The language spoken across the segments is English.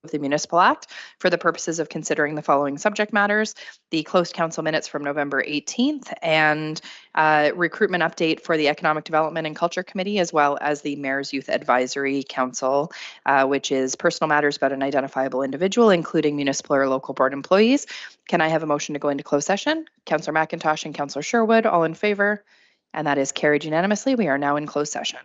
of the Municipal Act for the purposes of considering the following subject matters: the closed council minutes from November 18th and recruitment update for the Economic Development and Culture Committee, as well as the Mayor's Youth Advisory Council, which is personal matters about an identifiable individual, including municipal or local board employees. Can I have a motion to go into closed session? Councillor McIntosh and Councillor Sherwood, all in favor? And that is carried unanimously. We are now in closed session.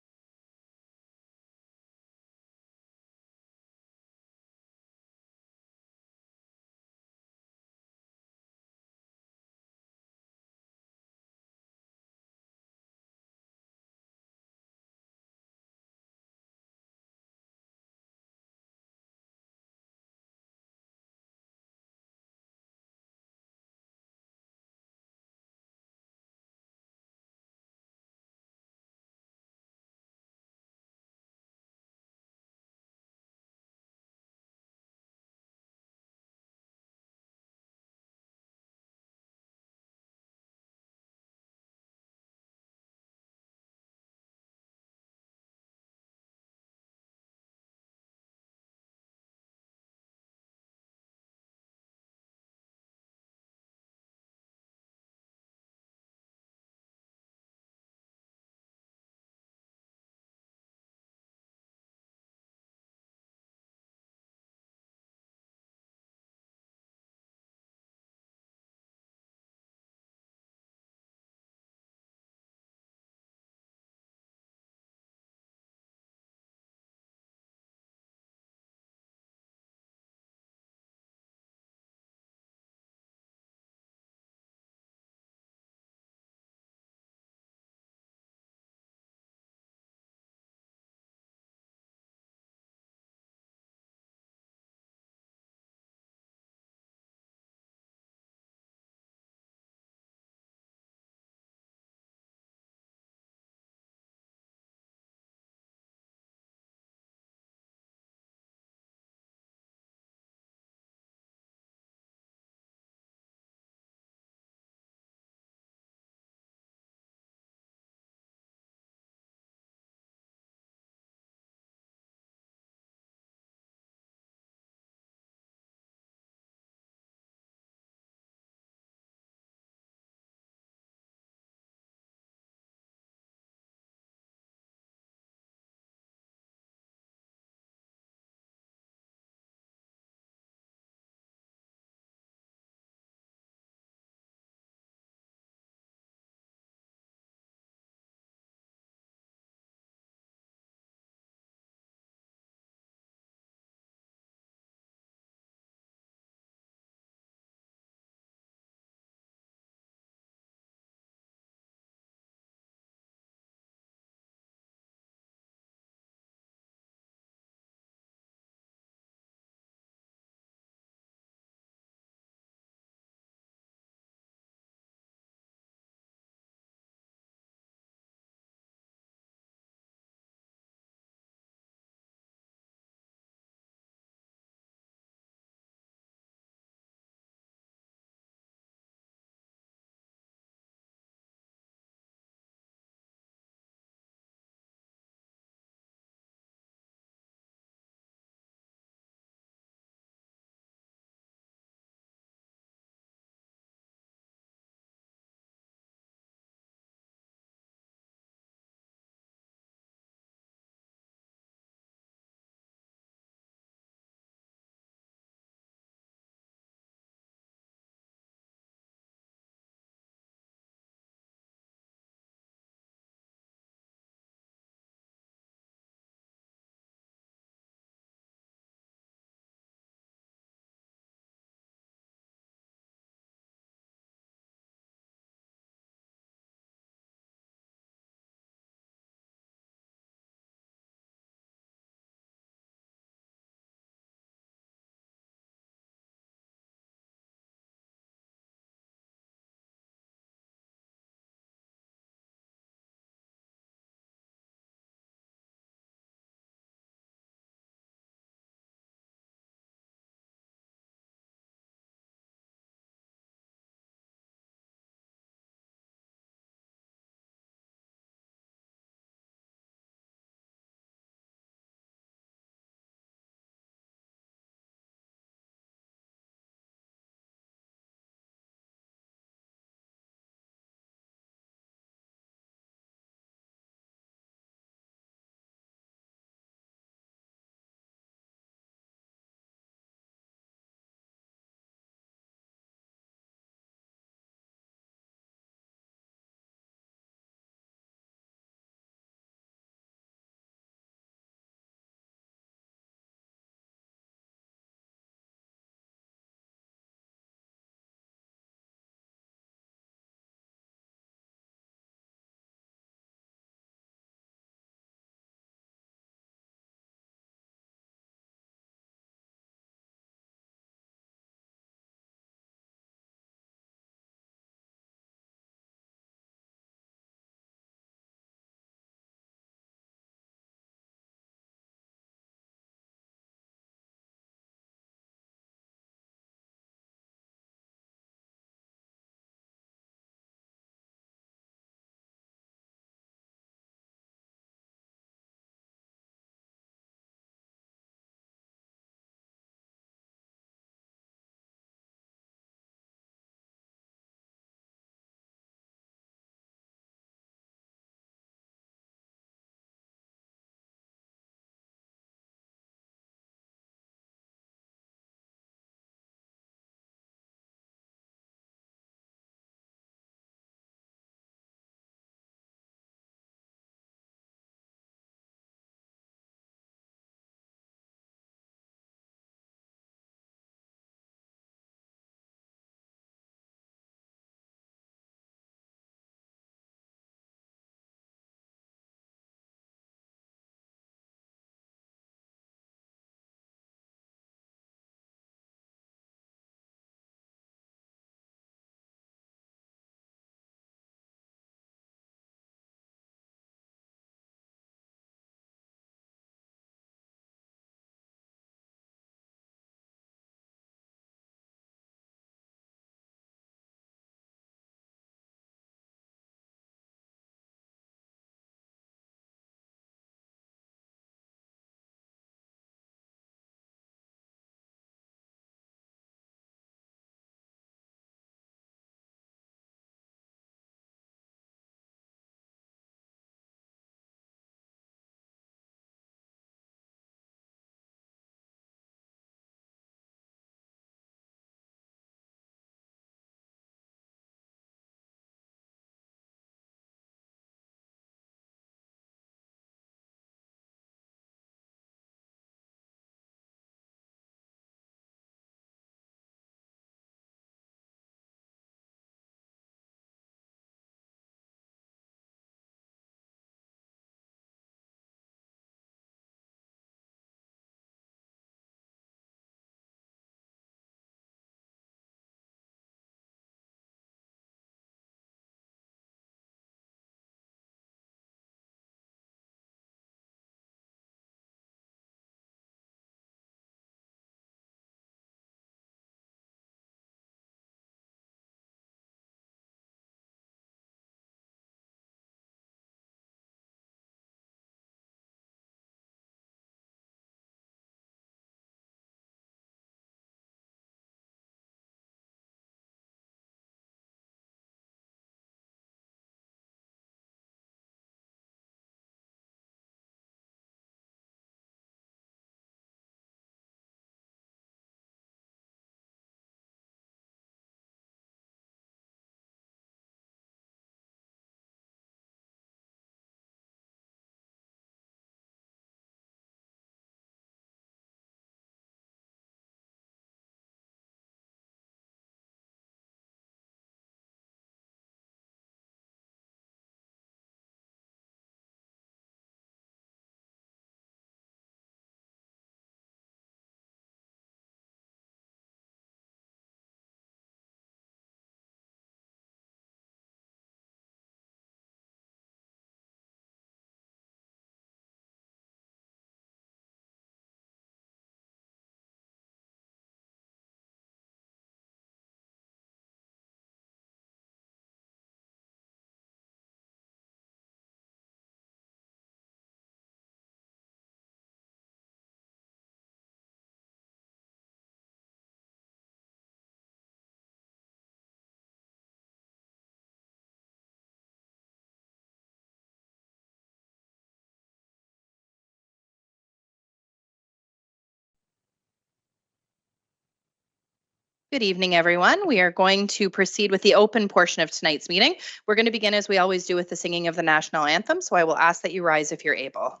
Good evening, everyone. We are going to proceed with the open portion of tonight's meeting. We're going to begin, as we always do, with the singing of the national anthem, so I will ask that you rise if you're able.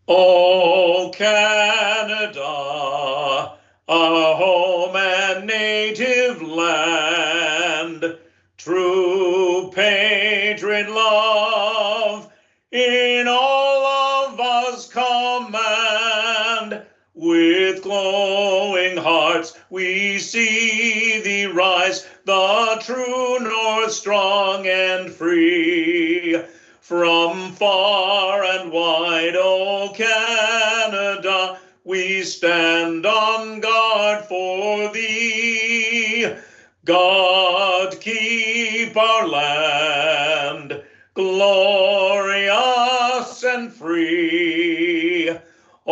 O Canada, our home and native land, true patriot love in all of us command. With glowing hearts we see thee rise, the true north strong and free. From far and wide, O Canada, we stand on guard for thee. God keep our land glorious and free.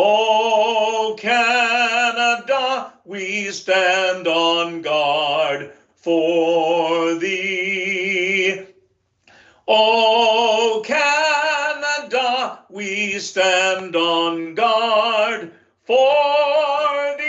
O Canada, we stand on guard for thee. O Canada, we stand on guard for thee.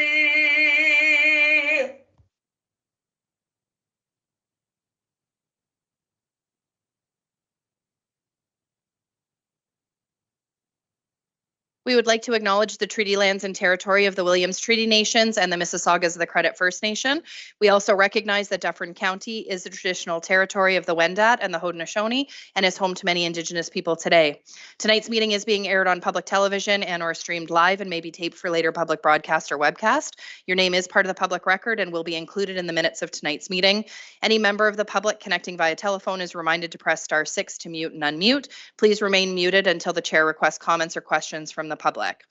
We would like to acknowledge the treaty lands and territory of the Williams Treaty Nations and the Mississaugas of the Credit First Nation. We also recognize that Dufferin County is the traditional territory of the Wendat and the Haudenosaunee and is home to many Indigenous people today. Tonight's meeting is being aired on public television and or streamed live and may be taped for later public broadcast or webcast. Your name is part of the public record and will be included in the minutes of tonight's meeting. Any member of the public connecting via telephone is reminded to press *6 to mute and unmute. Please remain muted until the chair requests comments or questions from the public.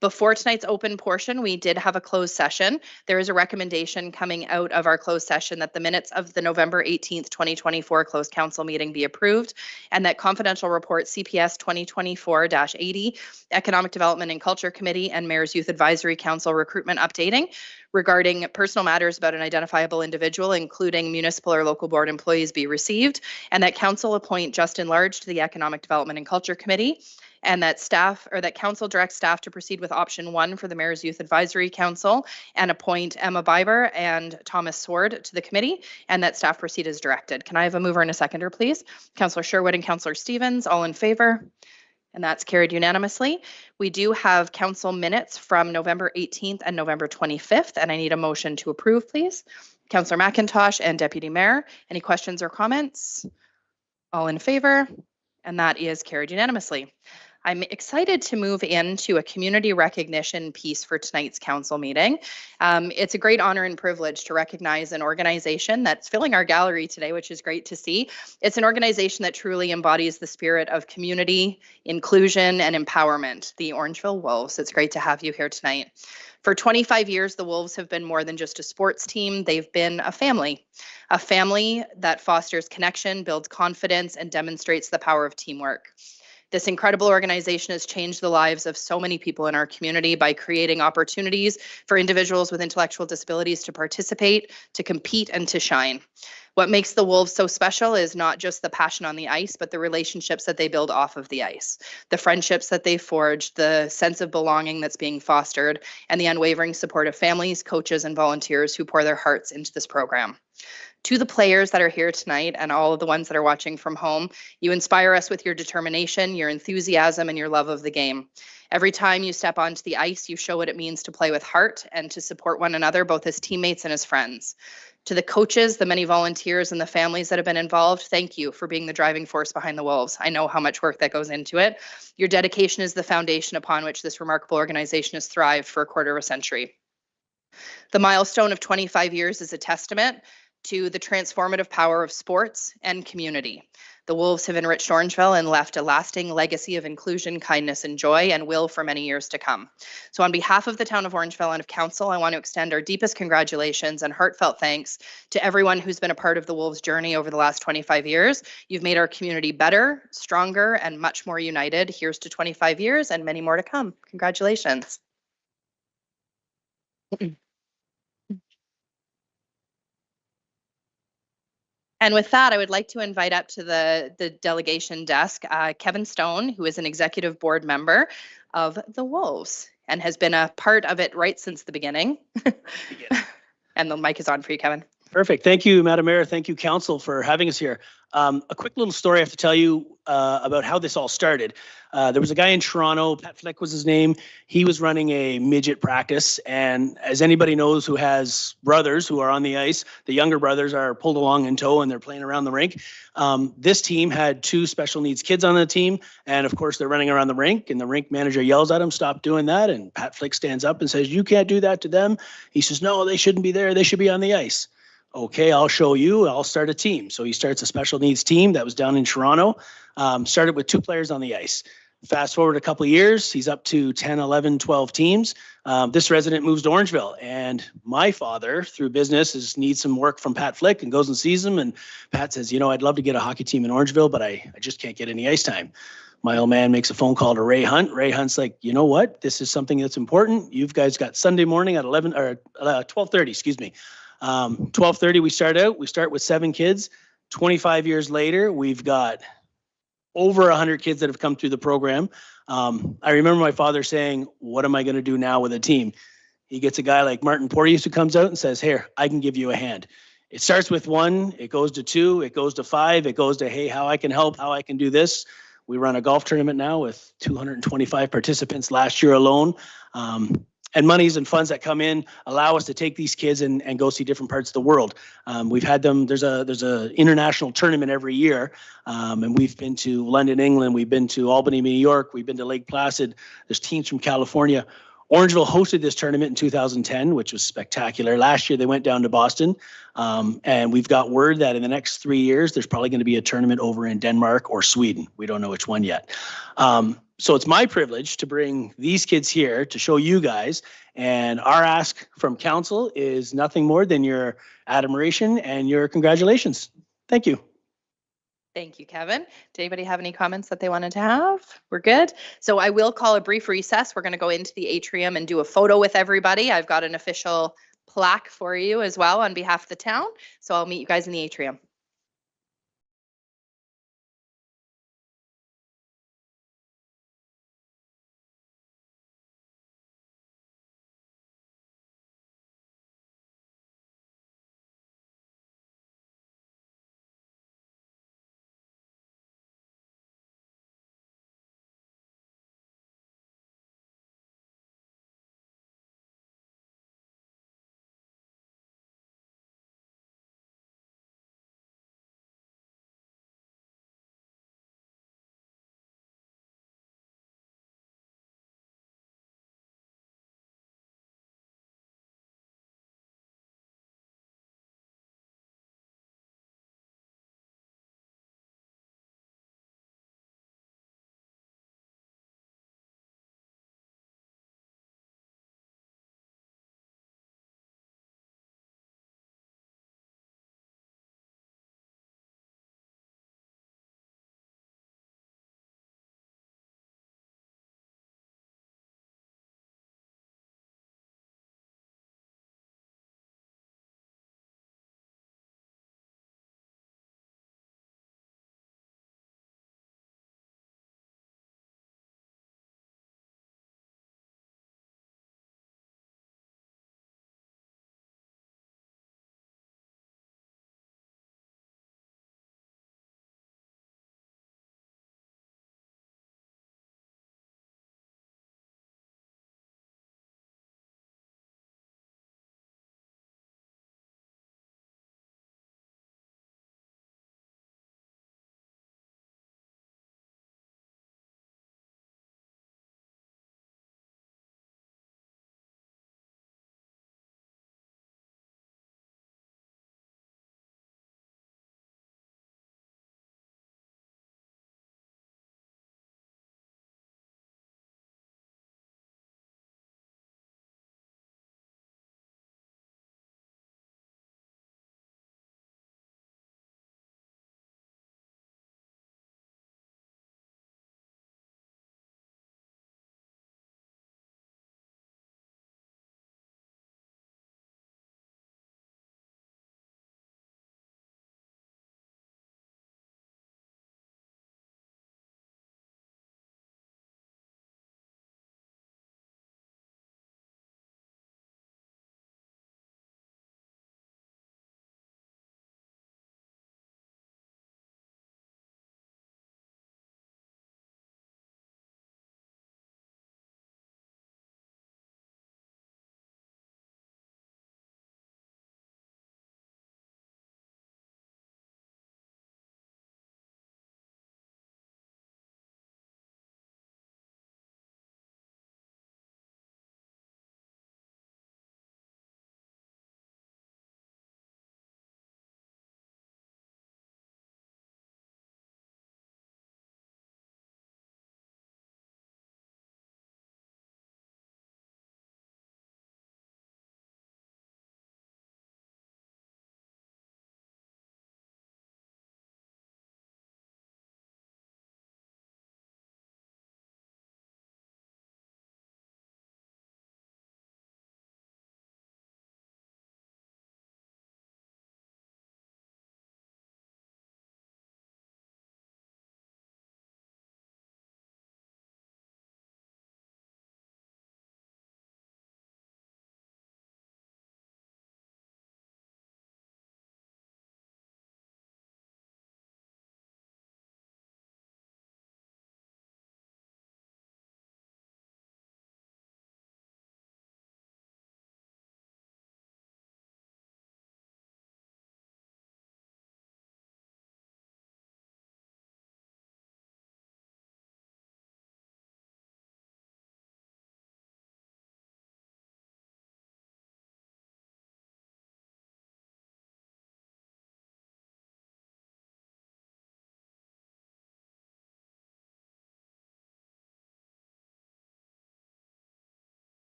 Before tonight's open portion, we did have a closed session. There is a recommendation coming out of our closed session that the minutes of the November 18th, 2024 closed council meeting be approved and that confidential report CPS 2024-80, Economic Development and Culture Committee and Mayor's Youth Advisory Council recruitment updating regarding personal matters about an identifiable individual, including municipal or local board employees, be received, and that council appoint Justin Large to the Economic Development and Culture Committee, and that council directs staff to proceed with option 1 for the Mayor's Youth Advisory Council and appoint Emma Biber and Thomas Sword to the committee, and that staff proceed as directed. Can I have a mover and a seconder, please? Councillor Sherwood and Councillor Stevens, all in favor? And that's carried unanimously. We do have council minutes from November 18th and November 25th, and I need a motion to approve, please. Councillor McIntosh and Deputy Mayor, any questions or comments? All in favor? And that is carried unanimously. I'm excited to move into a community recognition piece for tonight's council meeting. It's a great honor and privilege to recognize an organization that's filling our gallery today, which is great to see. It's an organization that truly embodies the spirit of community, inclusion, and empowerment, the Orangeville Wolves. It's great to have you here tonight. For 25 years, the Wolves have been more than just a sports team. They've been a family that fosters connection, builds confidence, and demonstrates the power of teamwork. This incredible organization has changed the lives of so many people in our community by creating opportunities for individuals with intellectual disabilities to participate, to compete, and to shine. What makes the Wolves so special is not just the passion on the ice, but the relationships that they build off of the ice, the friendships that they forge, the sense of belonging that's being fostered, and the unwavering support of families, coaches, and volunteers who pour their hearts into this program. To the players that are here tonight and all of the ones that are watching from home, you inspire us with your determination, your enthusiasm, and your love of the game. Every time you step onto the ice, you show what it means to play with heart and to support one another, both as teammates and as friends. To the coaches, the many volunteers, and the families that have been involved, thank you for being the driving force behind the Wolves. I know how much work that goes into it. Your dedication is the foundation upon which this remarkable organization has thrived for a quarter of a century. The milestone of 25 years is a testament to the transformative power of sports and community. The Wolves have enriched Orangeville and left a lasting legacy of inclusion, kindness, and joy, and will for many years to come. So on behalf of the town of Orangeville and of council, I want to extend our deepest congratulations and heartfelt thanks to everyone who's been a part of the Wolves' journey over the last 25 years. You've made our community better, stronger, and much more united. Here's to 25 years and many more to come. Congratulations. And with that, I would like to invite up to the delegation desk Kevin Stone, who is an executive board member of the Wolves. and has been a part of it right since the beginning. And the mic is on for you, Kevin. Perfect. Thank you, Madam Mayor. Thank you, Council, for having us here. A quick little story I have to tell you about how this all started. There was a guy in Toronto, Pat Flick was his name. He was running a midget practice. And as anybody knows who has brothers who are on the ice, the younger brothers are pulled along in tow and they're playing around the rink. This team had 2 special needs kids on the team. And of course, they're running around the rink and the rink manager yells at him, stop doing that. And Pat Flick stands up and says, you can't do that to them. He says, no, they shouldn't be there. They should be on the ice. Okay, I'll show you. I'll start a team. So he starts a special needs team that was down in Toronto. Started with 2 players on the ice. Fast forward a couple of years, he's up to 10, 11, 12 teams. This resident moves to Orangeville, and my father, through business, needs some work from Pat Flick and goes and sees him. And Pat says, you know, I'd love to get a hockey team in Orangeville, but I just can't get any ice time. My old man makes a phone call to Ray Hunt. Ray Hunt's like, you know what? This is something that's important. You guys got Sunday morning at 12:30, excuse me. 12:30 we start out. We start with 7 kids. 25 years later, we've got over 100 kids that have come through the program. I remember my father saying, what am I going to do now with a team? He gets a guy like Martin Porteous who comes out and says, here, I can give you a hand. It starts with 1, it goes to 2, it goes to 5, it goes to, hey, how I can help, how I can do this. We run a golf tournament now with 225 participants last year alone. And monies and funds that come in allow us to take these kids and go see different parts of the world. We've had them, there's a international tournament every year. And we've been to London, England. We've been to Albany, New York. We've been to Lake Placid. There's teams from California. Orangeville hosted this tournament in 2010, which was spectacular. Last year, they went down to Boston. And we've got word that in the next 3 years, there's probably going to be a tournament over in Denmark or Sweden. We don't know which one yet. So it's my privilege to bring these kids here to show you guys. And our ask from council is nothing more than your admiration and your congratulations. Thank you. Thank you, Kevin. Did anybody have any comments that they wanted to have? We're good. So I will call a brief recess. We're going to go into the atrium and do a photo with everybody. I've got an official plaque for you as well on behalf of the town. So I'll meet you guys in the atrium.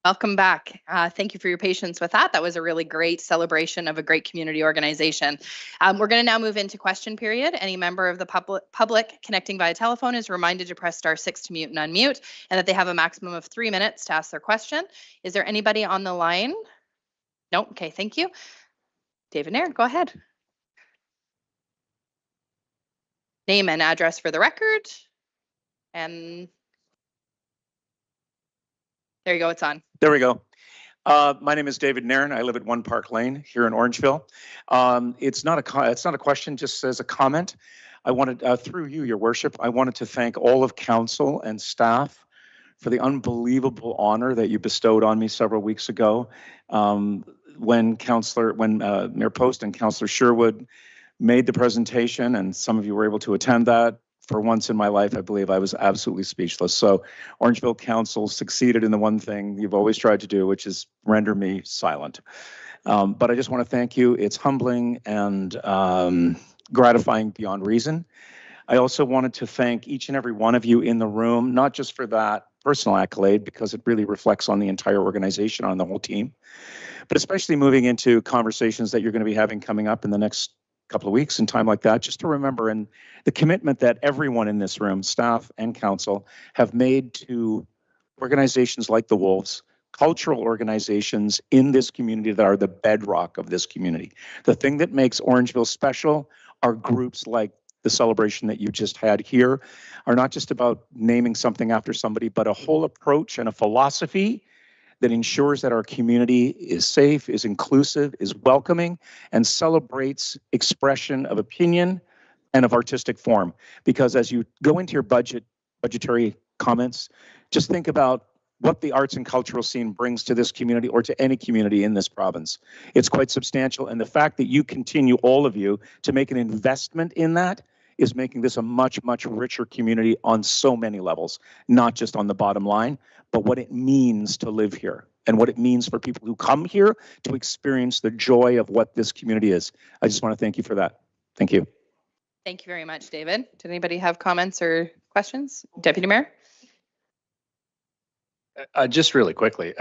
Welcome back. Thank you for your patience with that. That was a really great celebration of a great community organization. We're going to now move into question period. Any member of the public connecting via telephone is reminded to press *6 to mute and unmute, and that they have a maximum of 3 minutes to ask their question. Is there anybody on the line? No? Okay, thank you. David Nairn, go ahead. Name and address for the record. And there you go, it's on. There we go. My name is David Nairn. I live at 1 Park Lane here in Orangeville. It's not a question, just as a comment. I wanted, through you, Your Worship, I wanted to thank all of council and staff for the unbelievable honor that you bestowed on me several weeks ago. When Mayor Post and Councillor Sherwood made the presentation, and some of you were able to attend that. For once in my life, I believe I was absolutely speechless. So Orangeville Council succeeded in the one thing you've always tried to do, which is render me silent. But I just want to thank you. It's humbling and gratifying beyond reason. I also wanted to thank each and every one of you in the room, not just for that personal accolade, because it really reflects on the entire organization, on the whole team, but especially moving into conversations that you're going to be having coming up in the next couple of weeks and time like that, just to remember and the commitment that everyone in this room, staff and council, have made to organizations like the Wolves, cultural organizations in this community that are the bedrock of this community. The thing that makes Orangeville special are groups like the celebration that you just had here, are not just about naming something after somebody, but a whole approach and a philosophy that ensures that our community is safe, is inclusive, is welcoming, and celebrates expression of opinion and of artistic form. Because as you go into your budgetary comments, just think about what the arts and cultural scene brings to this community or to any community in this province. It's quite substantial, and the fact that you continue, all of you, to make an investment in that is making this a much, much richer community on so many levels, not just on the bottom line, but what it means to live here and what it means for people who come here to experience the joy of what this community is. I just want to thank you for that. Thank you. Thank you very much, David. Did anybody have comments or questions? Deputy Mayor? Just really quickly,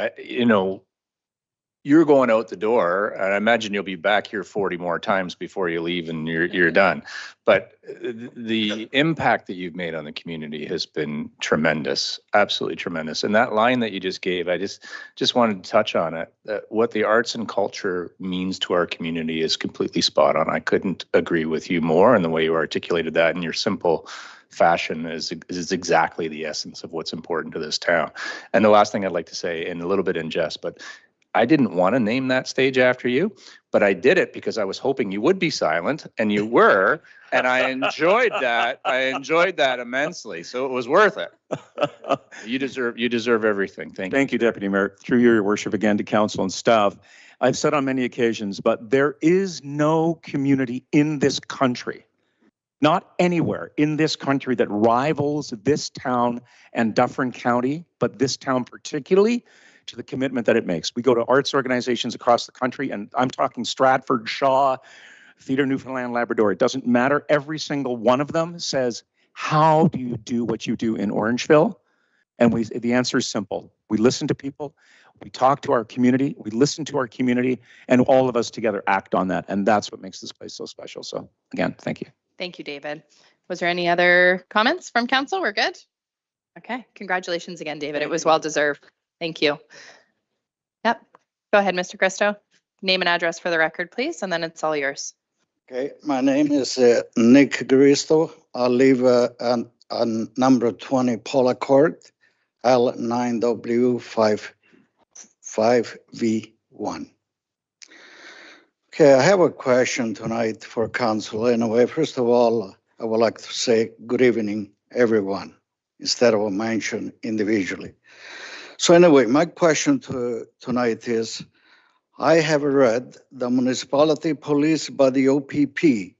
you're going out the door, and I imagine you'll be back here 40 more times before you leave and you're done. But the impact that you've made on the community has been tremendous, absolutely tremendous. And that line that you just gave, I just wanted to touch on it. What the arts and culture means to our community is completely spot on. I couldn't agree with you more, and the way you articulated that in your simple fashion is exactly the essence of what's important to this town. And the last thing I'd like to say, and a little bit in jest, but I didn't want to name that stage after you, but I did it because I was hoping you would be silent, and you were, and I enjoyed that. I enjoyed that immensely, so it was worth it. You deserve everything. Thank you, Deputy Mayor. Through your worship again to council and staff, I've said on many occasions, but there is no community in this country, not anywhere in this country, that rivals this town and Dufferin County, but this town particularly, to the commitment that it makes. We go to arts organizations across the country, and I'm talking Stratford, Shaw, Theatre Newfoundland, Labrador. It doesn't matter. Every single one of them says, how do you do what you do in Orangeville? And the answer is simple. We listen to people, we talk to our community, we listen to our community, and all of us together act on that. And that's what makes this place so special. So again, thank you. Thank you, David. Was there any other comments from council? We're good? Okay, congratulations again, David. It was well deserved. Thank you. Yep. Go ahead, Mr. Christo. Name and address for the record, please, and then it's all yours. Okay, my name is Nick Christo. I live on number 20 Paula Court, L9W55V1. Okay, I have a question tonight for council. Anyway, first of all, I would like to say good evening, everyone, instead of mention individually. So anyway, my question tonight is, I have read the municipality police by the OPP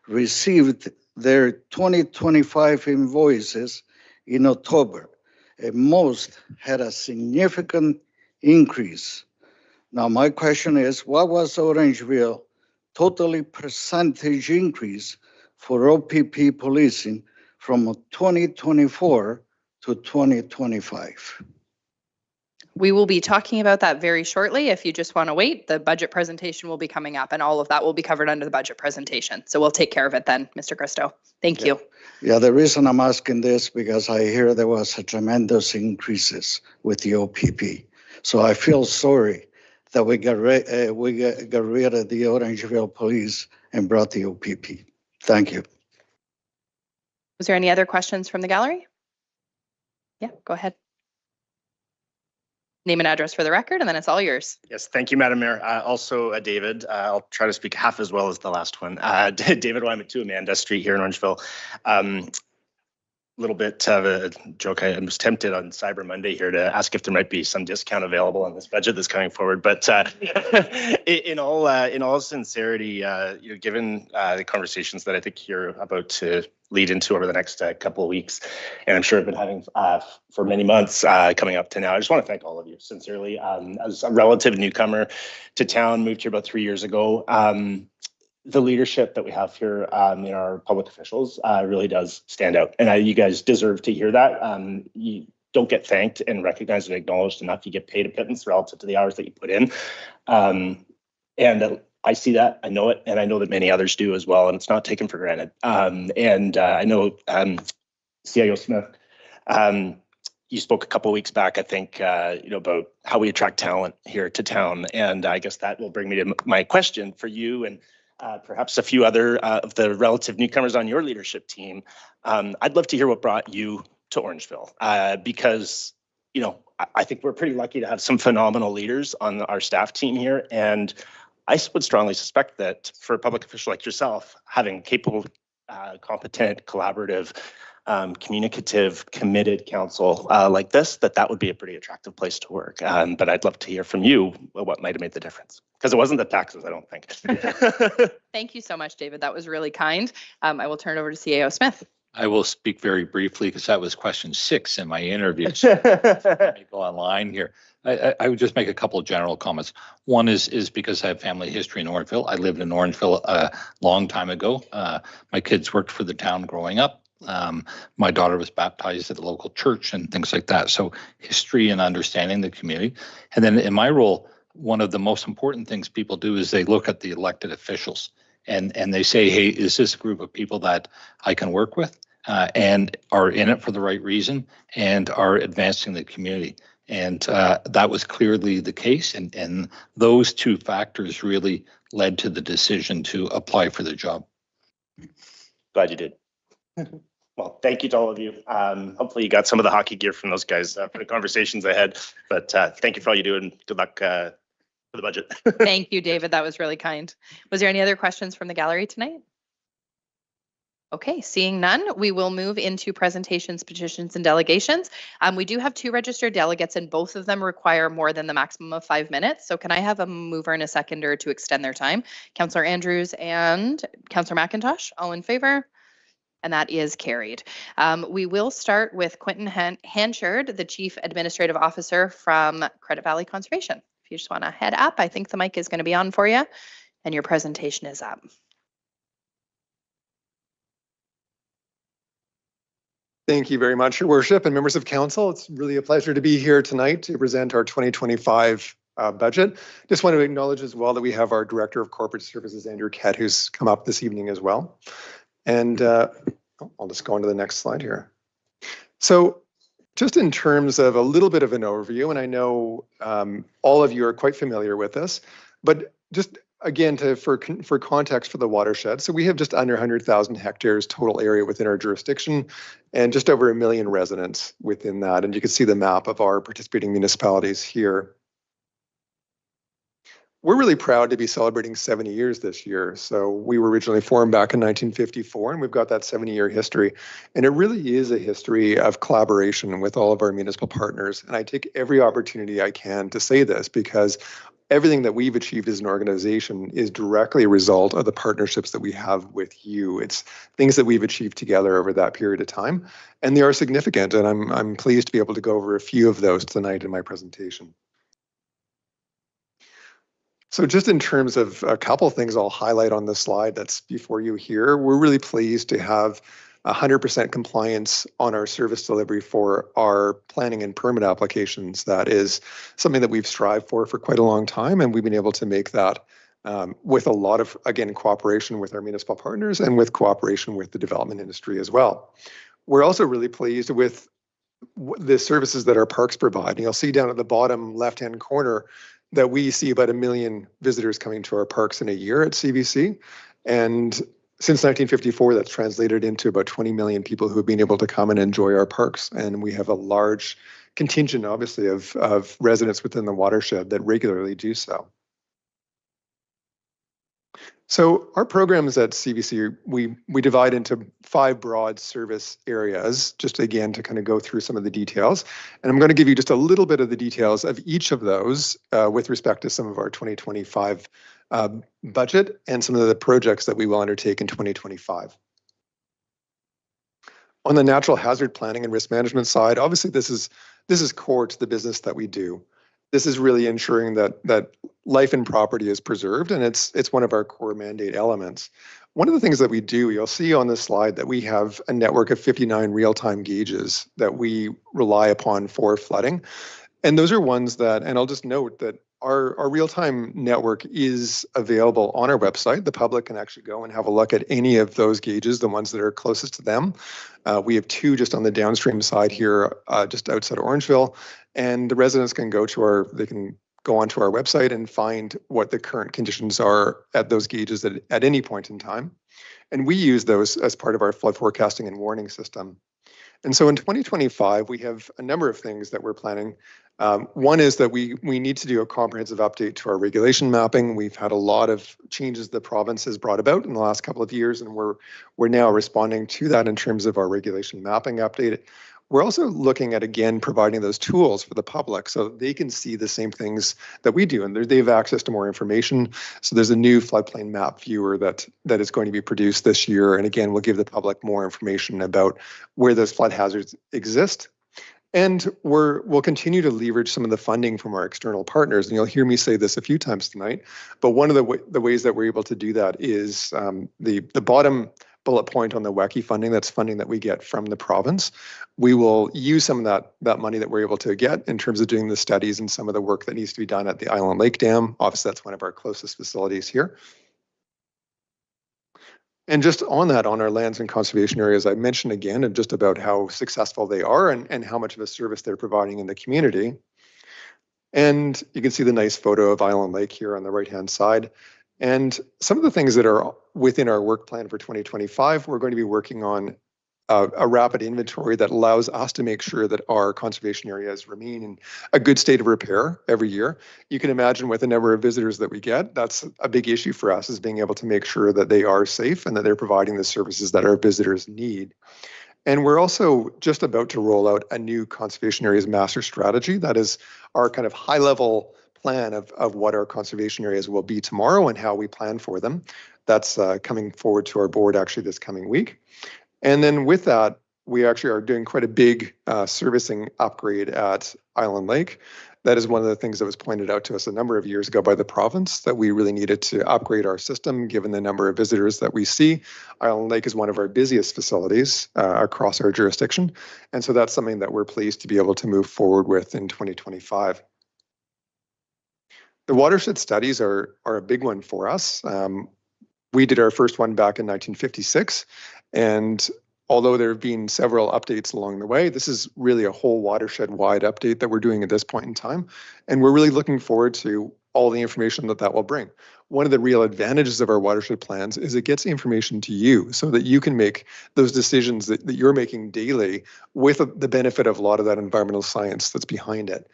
received their 2025 invoices in October, and most had a significant increase. Now, my question is, what was Orangeville totally percentage increase for OPP policing from 2024 to 2025? We will be talking about that very shortly. If you just want to wait, the budget presentation will be coming up and all of that will be covered under the budget presentation. So we'll take care of it then, Mr. Christo. Thank you. Yeah, the reason I'm asking this because I hear there was a tremendous increases with the OPP. So I feel sorry that we got rid of the Orangeville Police and brought the OPP. Thank you. Was there any other questions from the gallery? Yeah, go ahead. Name and address for the record, and then it's all yours. Yes, thank you, Madam Mayor. Also, David, I'll try to speak half as well as the last one. David Wyman, 2 Amanda Street here in Orangeville. Little bit of a joke. I was tempted on Cyber Monday here to ask if there might be some discount available on this budget that's coming forward. But in all sincerity, given the conversations that I think you're about to lead into over the next couple of weeks, and I'm sure I've been having for many months coming up to now, I just want to thank all of you sincerely. As a relative newcomer to town, moved here about 3 years ago. The leadership that we have here in our public officials really does stand out. And you guys deserve to hear that. You don't get thanked and recognized and acknowledged enough. You get paid a pittance relative to the hours that you put in. And I see that, I know it, and I know that many others do as well, and it's not taken for granted. I know CIO Smith, you spoke a couple of weeks back, I think, about how we attract talent here to town. And I guess that will bring me to my question for you and perhaps a few other of the relative newcomers on your leadership team. I'd love to hear what brought you to Orangeville, because, I think we're pretty lucky to have some phenomenal leaders on our staff team here. And I would strongly suspect that for a public official like yourself, having capable, competent, collaborative, communicative, committed council like this, that would be a pretty attractive place to work. But I'd love to hear from you what might have made the difference. Because it wasn't the taxes, I don't think. Thank you so much, David. That was really kind. I will turn it over to CAO Smith. I will speak very briefly because that was question 6 in my interview. So let me go online here. I would just make a couple of general comments. One is because I have family history in Orangeville. I lived in Orangeville a long time ago. My kids worked for the town growing up. My daughter was baptized at the local church and things like that. So history and understanding the community. And then in my role, one of the most important things people do is they look at the elected officials and they say, hey, is this a group of people that I can work with and are in it for the right reason and are advancing the community? And that was clearly the case. And those 2 factors really led to the decision to apply for the job. Glad you did. Well, thank you to all of you. Hopefully you got some of the hockey gear from those guys for the conversations ahead. But thank you for all you do and good luck for the budget. Thank you, David. That was really kind. Was there any other questions from the gallery tonight? Okay, seeing none, we will move into presentations, petitions, and delegations. We do have 2 registered delegates, and both of them require more than the maximum of 5 minutes. So can I have a mover and a seconder to extend their time? Councillor Andrews and Councillor McIntosh, all in favor? And that is carried. We will start with Quentin Hanchard, the Chief Administrative Officer from Credit Valley Conservation. If you just want to head up, I think the mic is going to be on for you, and your presentation is up. Thank you very much, Your Worship and members of Council. It's really a pleasure to be here tonight to present our 2025 budget. Just want to acknowledge as well that we have our Director of Corporate Services, Andrew Kett, who's come up this evening as well. And I'll just go on to the next slide here. So just in terms of a little bit of an overview, and I know all of you are quite familiar with this, but just again, for context for the watershed, so we have just under 100,000 hectares total area within our jurisdiction and just over 1 million residents within that. And you can see the map of our participating municipalities here. We're really proud to be celebrating 70 years this year. So we were originally formed back in 1954, and we've got that 70-year history. And it really is a history of collaboration with all of our municipal partners. And I take every opportunity I can to say this because everything that we've achieved as an organization is directly a result of the partnerships that we have with you. It's things that we've achieved together over that period of time, and they are significant. And I'm pleased to be able to go over a few of those tonight in my presentation. So just in terms of a couple of things I'll highlight on this slide that's before you here, we're really pleased to have 100% compliance on our service delivery for our planning and permit applications. That is something that we've strived for quite a long time, and we've been able to make that with a lot of, again, cooperation with our municipal partners and with cooperation with the development industry as well. We're also really pleased with the services that our parks provide. And you'll see down at the bottom left-hand corner that we see about 1 million visitors coming to our parks in a year at CBC. And since 1954, that's translated into about 20 million people who have been able to come and enjoy our parks. And we have a large contingent, obviously, of residents within the watershed that regularly do so. So our programs at CBC, we divide into 5 broad service areas, just again to kind of go through some of the details. And I'm going to give you just a little bit of the details of each of those with respect to some of our 2025 budget and some of the projects that we will undertake in 2025. On the natural hazard planning and risk management side, obviously this is core to the business that we do. This is really ensuring that life and property is preserved, and it's one of our core mandate elements. One of the things that we do, you'll see on this slide that we have a network of 59 real-time gauges that we rely upon for flooding. And those are ones that, and I'll just note that our real-time network is available on our website. The public can actually go and have a look at any of those gauges, the ones that are closest to them. We have 2 just on the downstream side here, just outside of Orangeville, and the residents can go onto our website and find what the current conditions are at those gauges at any point in time. And we use those as part of our flood forecasting and warning system. And so in 2025, we have a number of things that we're planning. One is that we need to do a comprehensive update to our regulation mapping. We've had a lot of changes the province has brought about in the last couple of years, and we're now responding to that in terms of our regulation mapping update. We're also looking at, again, providing those tools for the public so they can see the same things that we do, and they have access to more information. So there's a new floodplain map viewer that is going to be produced this year, and again, we'll give the public more information about where those flood hazards exist. And we'll continue to leverage some of the funding from our external partners. And you'll hear me say this a few times tonight, but one of the ways that we're able to do that is the bottom bullet point on the WECI funding. That's funding that we get from the province. We will use some of that money that we're able to get in terms of doing the studies and some of the work that needs to be done at the Island Lake Dam. Obviously, that's one of our closest facilities here. And just on our lands and conservation areas, I mentioned again, and just about how successful they are and how much of a service they're providing in the community. And you can see the nice photo of Island Lake here on the right-hand side. And some of the things that are within our work plan for 2025, we're going to be working on a rapid inventory that allows us to make sure that our conservation areas remain in a good state of repair every year. You can imagine with the number of visitors that we get, that's a big issue for us, is being able to make sure that they are safe and that they're providing the services that our visitors need. And we're also just about to roll out a new conservation areas master strategy. That is our kind of high-level plan of what our conservation areas will be tomorrow and how we plan for them. That's coming forward to our board actually this coming week. And then with that, we actually are doing quite a big servicing upgrade at Island Lake. That is one of the things that was pointed out to us a number of years ago by the province, that we really needed to upgrade our system given the number of visitors that we see. Island Lake is one of our busiest facilities across our jurisdiction. And so that's something that we're pleased to be able to move forward with in 2025. The watershed studies are a big one for us. We did our first one back in 1956, and although there have been several updates along the way, this is really a whole watershed-wide update that we're doing at this point in time, and we're really looking forward to all the information that will bring. One of the real advantages of our watershed plans is it gets information to you so that you can make those decisions that you're making daily with the benefit of a lot of that environmental science that's behind it.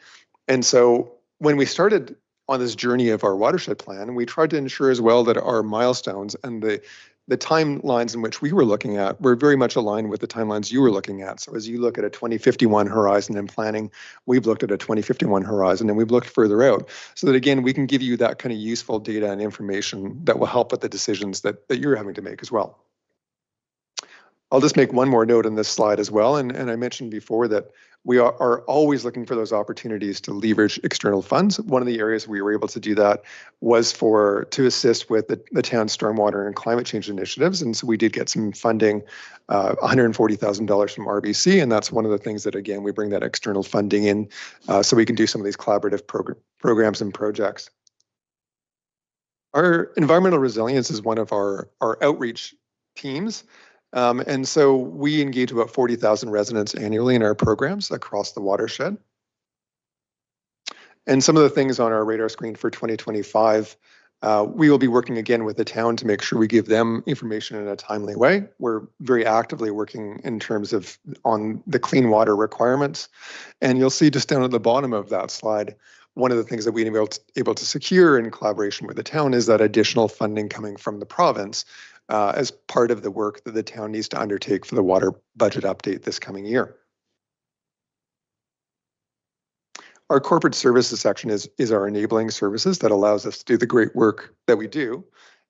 And so when we started on this journey of our watershed plan, we tried to ensure as well that our milestones and the timelines in which we were looking at were very much aligned with the timelines you were looking at. So as you look at a 2051 horizon in planning, we've looked at a 2051 horizon, and we've looked further out so that, again, we can give you that kind of useful data and information that will help with the decisions that you're having to make as well. I'll just make one more note on this slide as well. And I mentioned before that we are always looking for those opportunities to leverage external funds. One of the areas we were able to do that was to assist with the town's stormwater and climate change initiatives. And so we did get some funding, $140,000 from RBC. And that's one of the things that, again, we bring that external funding in so we can do some of these collaborative programs and projects. Our environmental resilience is one of our outreach teams. And so we engage about 40,000 residents annually in our programs across the watershed. And some of the things on our radar screen for 2025, we will be working again with the town to make sure we give them information in a timely way. We're very actively working in terms of on the clean water requirements. And you'll see just down at the bottom of that slide, one of the things that we've been able to secure in collaboration with the town is that additional funding coming from the province as part of the work that the town needs to undertake for the water budget update this coming year. Our corporate services section is our enabling services that allows us to do the great work that we do.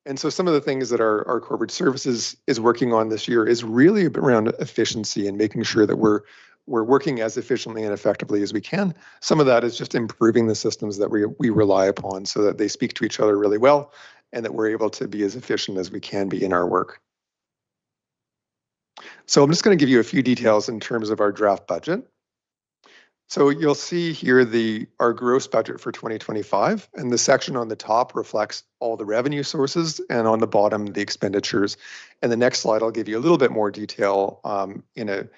And so some of the things that our corporate services is working on this year is really around efficiency and making sure that we're working as efficiently and effectively as we can. Some of that is just improving the systems that we rely upon so that they speak to each other really well and that we're able to be as efficient as we can be in our work. So I'm just going to give you a few details in terms of our draft budget. So you'll see here our gross budget for 2025, and the section on the top reflects all the revenue sources, and on the bottom, the expenditures. And the next slide, I'll give you a little bit more detail in a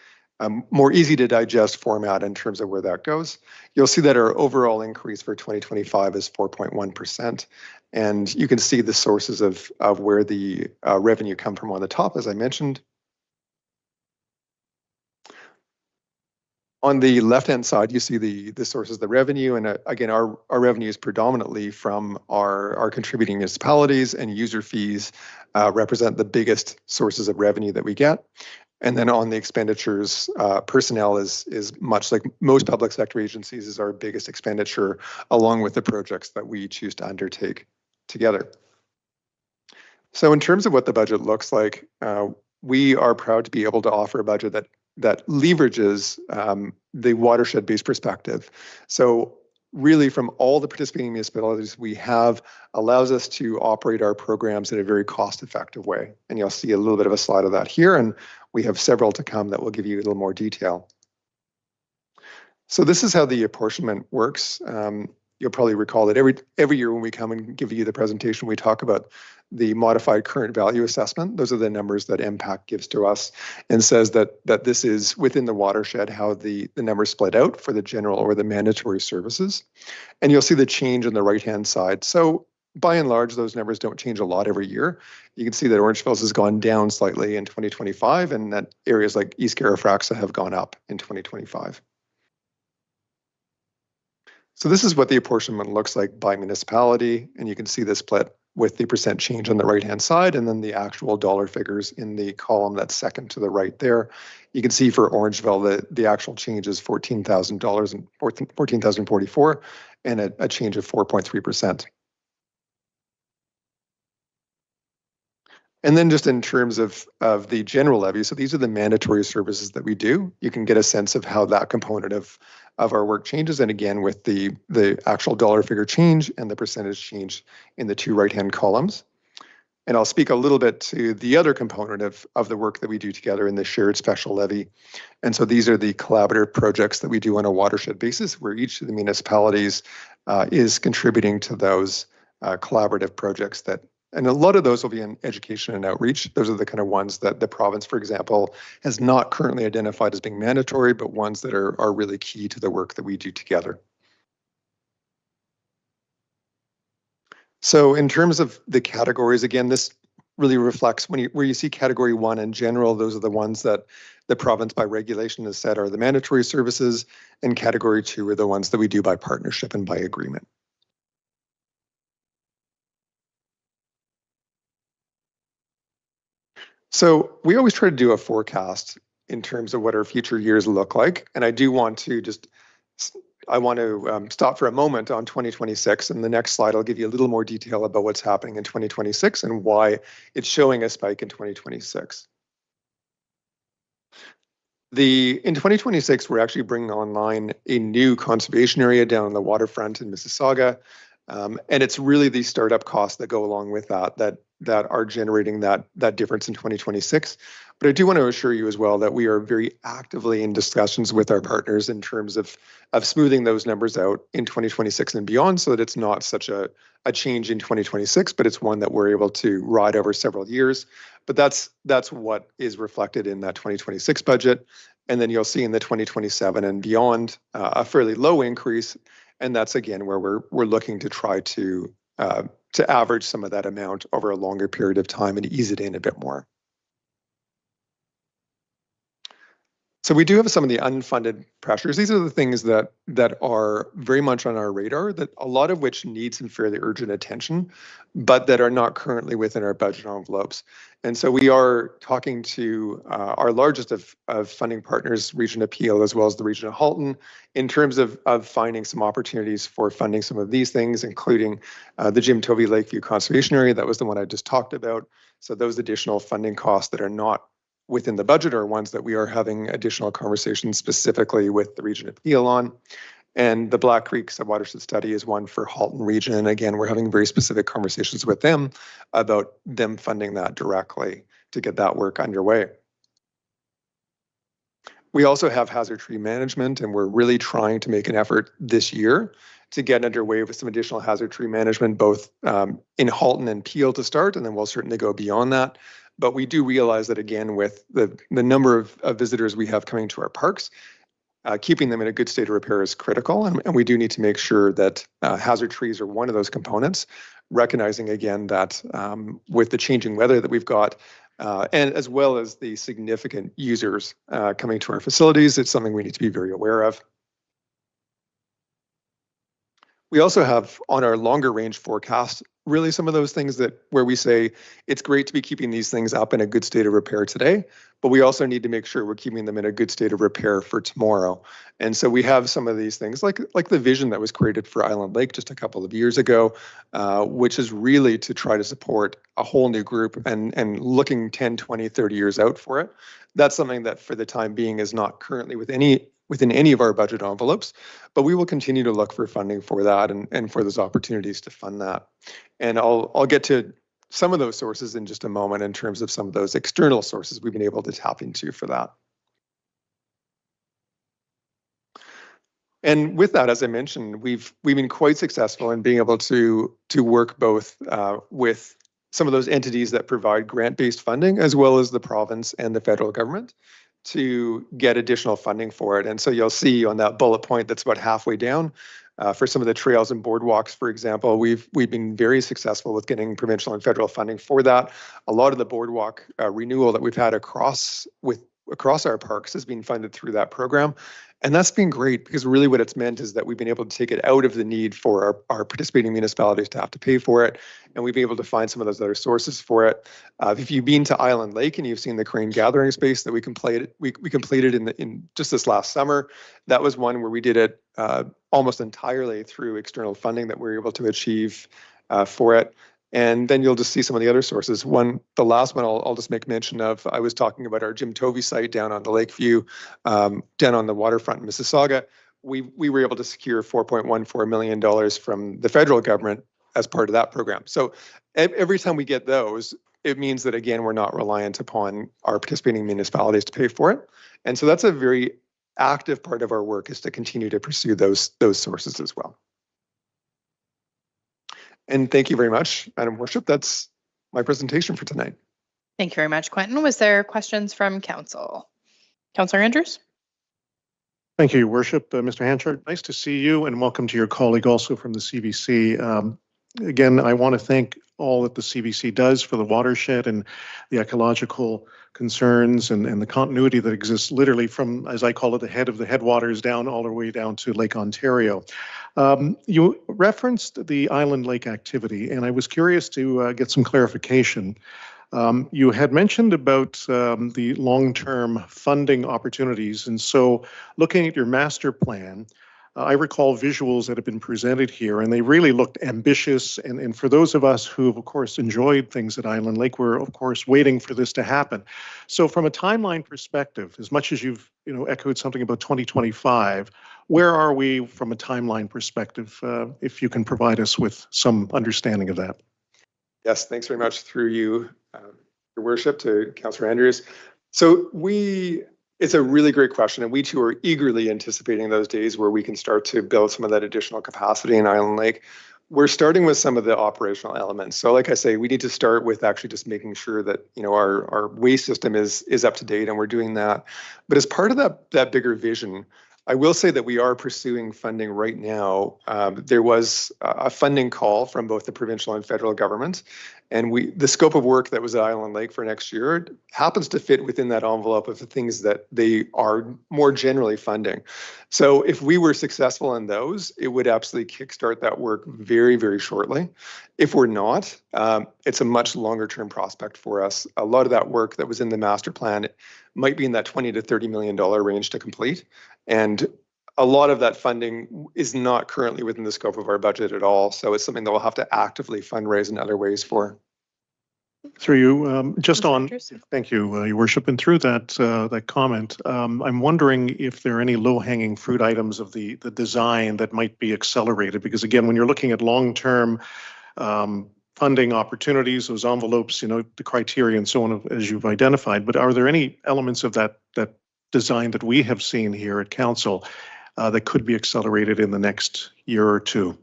more easy to digest format in terms of where that goes. You'll see that our overall increase for 2025 is 4.1%. And you can see the sources of where the revenue come from on the top, as I mentioned. On the left-hand side, you see the sources of the revenue. And again, our revenue is predominantly from our contributing municipalities, and user fees represent the biggest sources of revenue that we get. And then on the expenditures, personnel is much like most public sector agencies is our biggest expenditure, along with the projects that we choose to undertake together. So in terms of what the budget looks like, we are proud to be able to offer a budget that leverages the watershed-based perspective. So really from all the participating municipalities we have allows us to operate our programs in a very cost-effective way. And you'll see a little bit of a slide of that here, and we have several to come that will give you a little more detail. So this is how the apportionment works. You'll probably recall that every year when we come and give you the presentation, we talk about the modified current value assessment. Those are the numbers that MPAC gives to us and says that this is within the watershed, how the numbers split out for the general or the mandatory services. And you'll see the change on the right-hand side. So by and large, those numbers don't change a lot every year. You can see that Orangeville's has gone down slightly in 2025, and that areas like East Garifraxa have gone up in 2025. So this is what the apportionment looks like by municipality, and you can see the split with the percent change on the right-hand side, and then the actual dollar figures in the column that's second to the right there. You can see for Orangeville, the actual change is $14,000 and $14,044, and a change of 4.3%. And then just in terms of the general levy, so these are the mandatory services that we do. You can get a sense of how that component of our work changes. And again, with the actual dollar figure change and the percentage change in the two right-hand columns. And I'll speak a little bit to the other component of the work that we do together in the shared special levy. And so these are the collaborative projects that we do on a watershed basis, where each of the municipalities is contributing to those collaborative projects and a lot of those will be in education and outreach. Those are the kind of ones that the province, for example, has not currently identified as being mandatory, but ones that are really key to the work that we do together. So in terms of the categories, again, this really reflects where you see category 1 in general, those are the ones that the province by regulation has said are the mandatory services, and category 2 are the ones that we do by partnership and by agreement. So we always try to do a forecast in terms of what our future years look like. And I do want to stop for a moment on 2026. And the next slide, I'll give you a little more detail about what's happening in 2026 and why it's showing a spike in 2026. In 2026, we're actually bringing online a new conservation area down on the waterfront in Mississauga. And it's really the startup costs that go along with that are generating that difference in 2026. But I do want to assure you as well that we are very actively in discussions with our partners in terms of smoothing those numbers out in 2026 and beyond, so that it's not such a change in 2026, but it's one that we're able to ride over several years. But that's what is reflected in that 2026 budget. And then you'll see in the 2027 and beyond a fairly low increase. And that's again where we're looking to try to average some of that amount over a longer period of time and ease it in a bit more. So we do have some of the unfunded pressures. These are the things that are very much on our radar, that a lot of which need some fairly urgent attention, but that are not currently within our budget envelopes. And so we are talking to our largest of funding partners, Region of Peel, as well as the Region of Halton, in terms of finding some opportunities for funding some of these things, including the Jim Tovey Lakeview Conservation Area. That was the one I just talked about. So those additional funding costs that are not within the budget are ones that we are having additional conversations specifically with the Region of Peel on. And the Black Creek Subwatershed Study is one for Halton Region. And again, we're having very specific conversations with them about them funding that directly to get that work underway. We also have hazard tree management, and we're really trying to make an effort this year to get underway with some additional hazard tree management, both in Halton and Peel to start, and then we'll certainly go beyond that. But we do realize that, again, with the number of visitors we have coming to our parks, keeping them in a good state of repair is critical. And we do need to make sure that hazard trees are one of those components, recognizing, again, that with the changing weather that we've got, and as well as the significant users coming to our facilities, it's something we need to be very aware of. We also have on our longer range forecast really some of those things where we say it's great to be keeping these things up in a good state of repair today, but we also need to make sure we're keeping them in a good state of repair for tomorrow. And so we have some of these things like the vision that was created for Island Lake just a couple of years ago, which is really to try to support a whole new group and looking 10, 20, 30 years out for it. That's something that for the time being is not currently within any of our budget envelopes, but we will continue to look for funding for that and for those opportunities to fund that. And I'll get to some of those sources in just a moment in terms of some of those external sources we've been able to tap into for that. And with that, as I mentioned, we've been quite successful in being able to work both with some of those entities that provide grant-based funding, as well as the province and the federal government, to get additional funding for it. And so you'll see on that bullet point that's about halfway down, for some of the trails and boardwalks, for example, we've been very successful with getting provincial and federal funding for that. A lot of the boardwalk renewal that we've had across our parks has been funded through that program. And that's been great, because really what it's meant is that we've been able to take it out of the need for our participating municipalities to have to pay for it. And we've been able to find some of those other sources for it. If you've been to Island Lake and you've seen the crane gathering space that we completed in just this last summer, that was one where we did it almost entirely through external funding that we were able to achieve for it. And then you'll just see some of the other sources. The last one I'll just make mention of, I was talking about our Jim Tovey site down on the Lakeview, down on the waterfront in Mississauga. We were able to secure $4.14 million from the federal government as part of that program. So every time we get those, it means that, again, we're not reliant upon our participating municipalities to pay for it. And so that's a very active part of our work, is to continue to pursue those sources as well. And thank you very much, Madam Worship. That's my presentation for tonight. Thank you very much, Quentin. Was there questions from Council? Councillor Andrews? Thank you, Your Worship. Mr. Hanchard, nice to see you, and welcome to your colleague also from the CBC. Again, I want to thank all that the CBC does for the watershed and the ecological concerns and the continuity that exists literally from, as I call it, the head of the headwaters down all the way down to Lake Ontario. You referenced the Island Lake activity, and I was curious to get some clarification. You had mentioned about the long-term funding opportunities, and so looking at your master plan, I recall visuals that have been presented here, and they really looked ambitious. And for those of us who have, of course, enjoyed things at Island Lake, we're, of course, waiting for this to happen. So from a timeline perspective, as much as you've echoed something about 2025, where are we from a timeline perspective, if you can provide us with some understanding of that? Yes, thanks very much through you, Your Worship, to Councillor Andrews. So it's a really great question, and we too are eagerly anticipating those days where we can start to build some of that additional capacity in Island Lake. We're starting with some of the operational elements. So like I say, we need to start with actually just making sure that our waste system is up to date, and we're doing that. But as part of that bigger vision, I will say that we are pursuing funding right now. There was a funding call from both the provincial and federal government, and the scope of work that was at Island Lake for next year happens to fit within that envelope of the things that they are more generally funding. So if we were successful in those, it would absolutely kickstart that work very, very shortly. If we're not, it's a much longer term prospect for us. A lot of that work that was in the master plan might be in that $20 to $30 million range to complete. And a lot of that funding is not currently within the scope of our budget at all. So it's something that we'll have to actively fundraise in other ways for. Through you, thank you, Your Worship. And through that comment, I'm wondering if there are any low-hanging fruit items of the design that might be accelerated. Because again, when you're looking at long-term funding opportunities, those envelopes, the criteria and so on, as you've identified, but are there any elements of that design that we have seen here at Council that could be accelerated in the next year or two?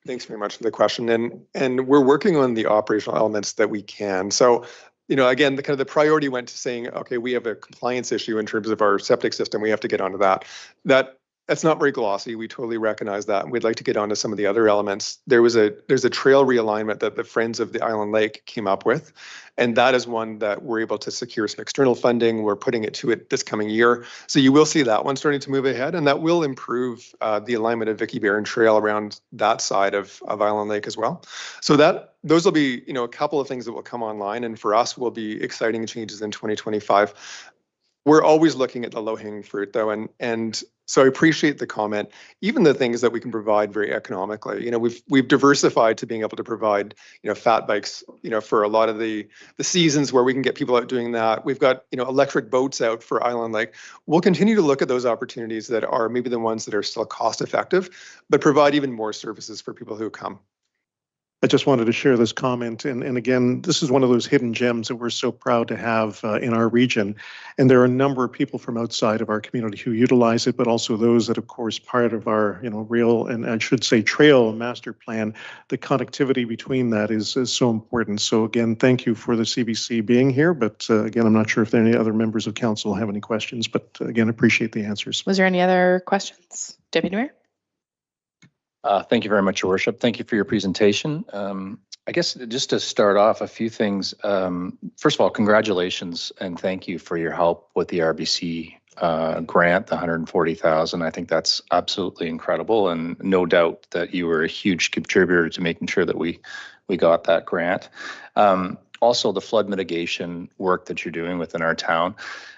Thanks very much for the question. And we're working on the operational elements that we can. So, again, the priority went to saying, okay, we have a compliance issue in terms of our septic system. We have to get onto that. That's not very glossy. We totally recognize that. We'd like to get onto some of the other elements. There's a trail realignment that the Friends of the Island Lake came up with, and that is one that we're able to secure some external funding. We're putting it to it this coming year. So you will see that one starting to move ahead, and that will improve the alignment of Vicky Barron Trail around that side of Island Lake as well. So those will be a couple of things that will come online, and for us will be exciting changes in 2025. We're always looking at the low-hanging fruit, though, and so I appreciate the comment. Even the things that we can provide very economically, we've diversified to being able to provide, fat bikes, for a lot of the seasons where we can get people out doing that. We've got, electric boats out for Island Lake. We'll continue to look at those opportunities that are maybe the ones that are still cost effective, but provide even more services for people who come. I just wanted to share this comment. And again, this is one of those hidden gems that we're so proud to have in our region. And there are a number of people from outside of our community who utilize it, but also those that, of course, part of our, real, and I should say trail master plan. The connectivity between that is so important. So again, thank you for the CBC being here. But again, I'm not sure if there are any other members of council have any questions, but again, appreciate the answers. Was there any other questions? Deputy Mayor? Thank you very much, Your Worship. Thank you for your presentation. I guess just to start off, a few things. First of all, congratulations and thank you for your help with the RBC grant, the $140,000. I think that's absolutely incredible, and no doubt that you were a huge contributor to making sure that we got that grant. Also, the flood mitigation work that you're doing within our town.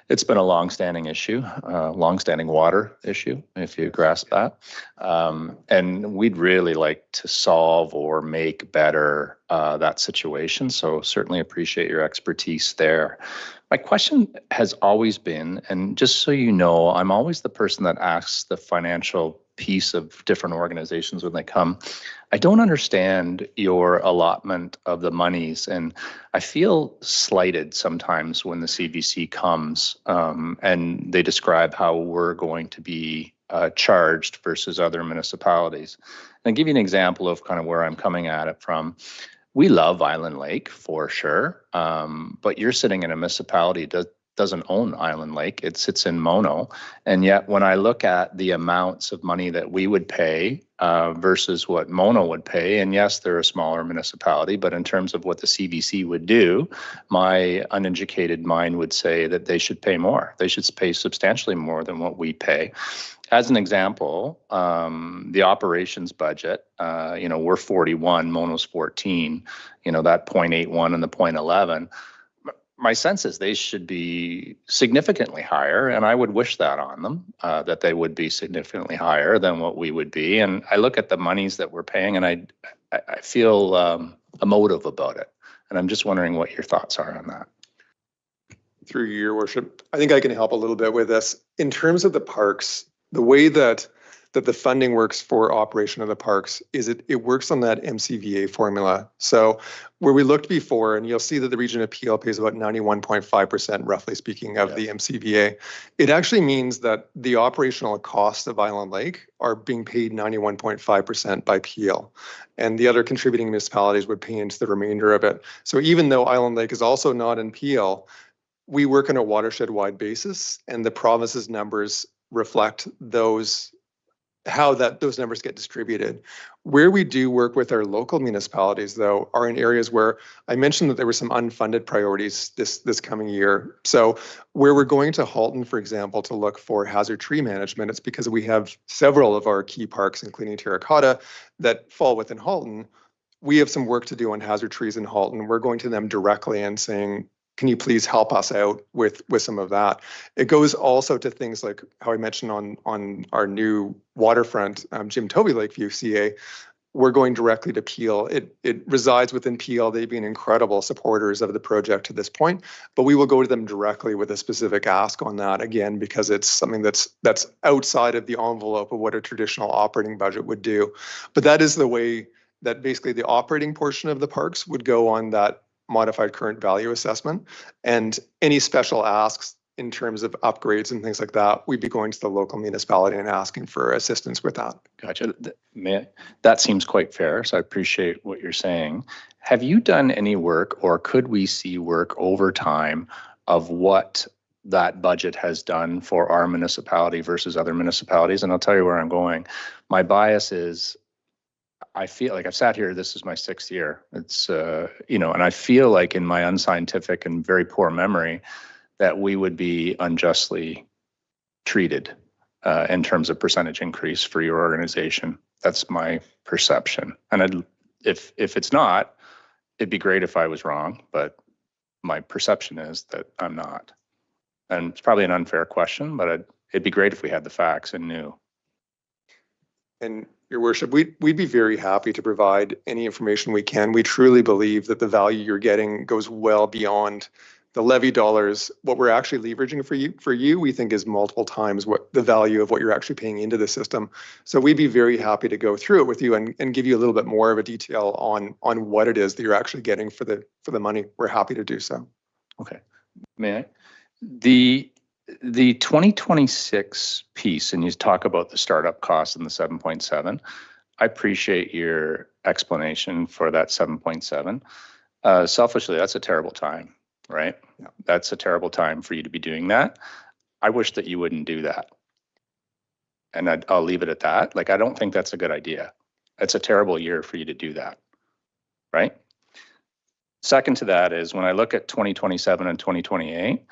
It's been a long-standing issue, long-standing water issue, if you grasp that. And we'd really like to solve or make better that situation. So certainly appreciate your expertise there. My question has always been, and just so you know, I'm always the person that asks the financial piece of different organizations when they come. I don't understand your allotment of the monies, and I feel slighted sometimes when the CBC comes and they describe how we're going to be charged versus other municipalities. And I'll give you an example of kind of where I'm coming at it from. We love Island Lake for sure, but you're sitting in a municipality that doesn't own Island Lake. It sits in Mono. And yet when I look at the amounts of money that we would pay versus what Mono would pay, and yes, they're a smaller municipality, but in terms of what the CBC would do, my uneducated mind would say that they should pay more. They should pay substantially more than what we pay. As an example, the operations budget, we're 41, Mono's 14, that 0.81 and the 0.11. my sense is they should be significantly higher, and I would wish that on them, that they would be significantly higher than what we would be. And I look at the monies that we're paying, and I feel emotive about it. And I'm just wondering what your thoughts are on that. Through your worship, I think I can help a little bit with this. In terms of the parks, the way that the funding works for operation of the parks is it works on that MCVA formula. So where we looked before, and you'll see that the region of PL pays about 91.5%, roughly speaking, of the MCVA. It actually means that the operational costs of Island Lake are being paid 91.5% by PL. And the other contributing municipalities would pay into the remainder of it. So even though Island Lake is also not in PL, we work on a watershed-wide basis, and the province's numbers reflect those numbers get distributed. Where we do work with our local municipalities, though, are in areas where I mentioned that there were some unfunded priorities this coming year. So where we're going to Halton, for example, to look for hazard tree management, it's because we have several of our key parks, including Terracotta, that fall within Halton. We have some work to do on hazard trees in Halton. We're going to them directly and saying, can you please help us out with some of that? It goes also to things like how I mentioned on our new waterfront, Jim Tovey Lakeview CA. We're going directly to Peel. It resides within Peel. They've been incredible supporters of the project to this point, but we will go to them directly with a specific ask on that, again, because it's something that's outside of the envelope of what a traditional operating budget would do. But that is the way that basically the operating portion of the parks would go on that modified current value assessment, and any special asks in terms of upgrades and things like that, we'd be going to the local municipality and asking for assistance with that. Gotcha. That seems quite fair, so I appreciate what you're saying. Have you done any work, or could we see work over time of what that budget has done for our municipality versus other municipalities? And I'll tell you where I'm going. My bias is, I feel like I've sat here, this is my 6th year. It's, and I feel like in my unscientific and very poor memory that we would be unjustly treated in terms of percentage increase for your organization. That's my perception. And if it's not, it'd be great if I was wrong, but my perception is that I'm not. And it's probably an unfair question, but it'd be great if we had the facts and knew. And Your Worship, we'd be very happy to provide any information we can. We truly believe that the value you're getting goes well beyond the levy dollars. What we're actually leveraging for you, we think is multiple times what the value of what you're actually paying into the system. So we'd be very happy to go through it with you and give you a little bit more of a detail on what it is that you're actually getting for the money. We're happy to do so. Okay. May I? The 2026 piece, and you talk about the startup cost and the 7.7. I appreciate your explanation for that 7.7. Selfishly, that's a terrible time, right? Yeah. That's a terrible time for you to be doing that. I wish that you wouldn't do that. And I'll leave it at that. Like, I don't think that's a good idea. It's a terrible year for you to do that, right? Second to that is when I look at 2027 and 2028,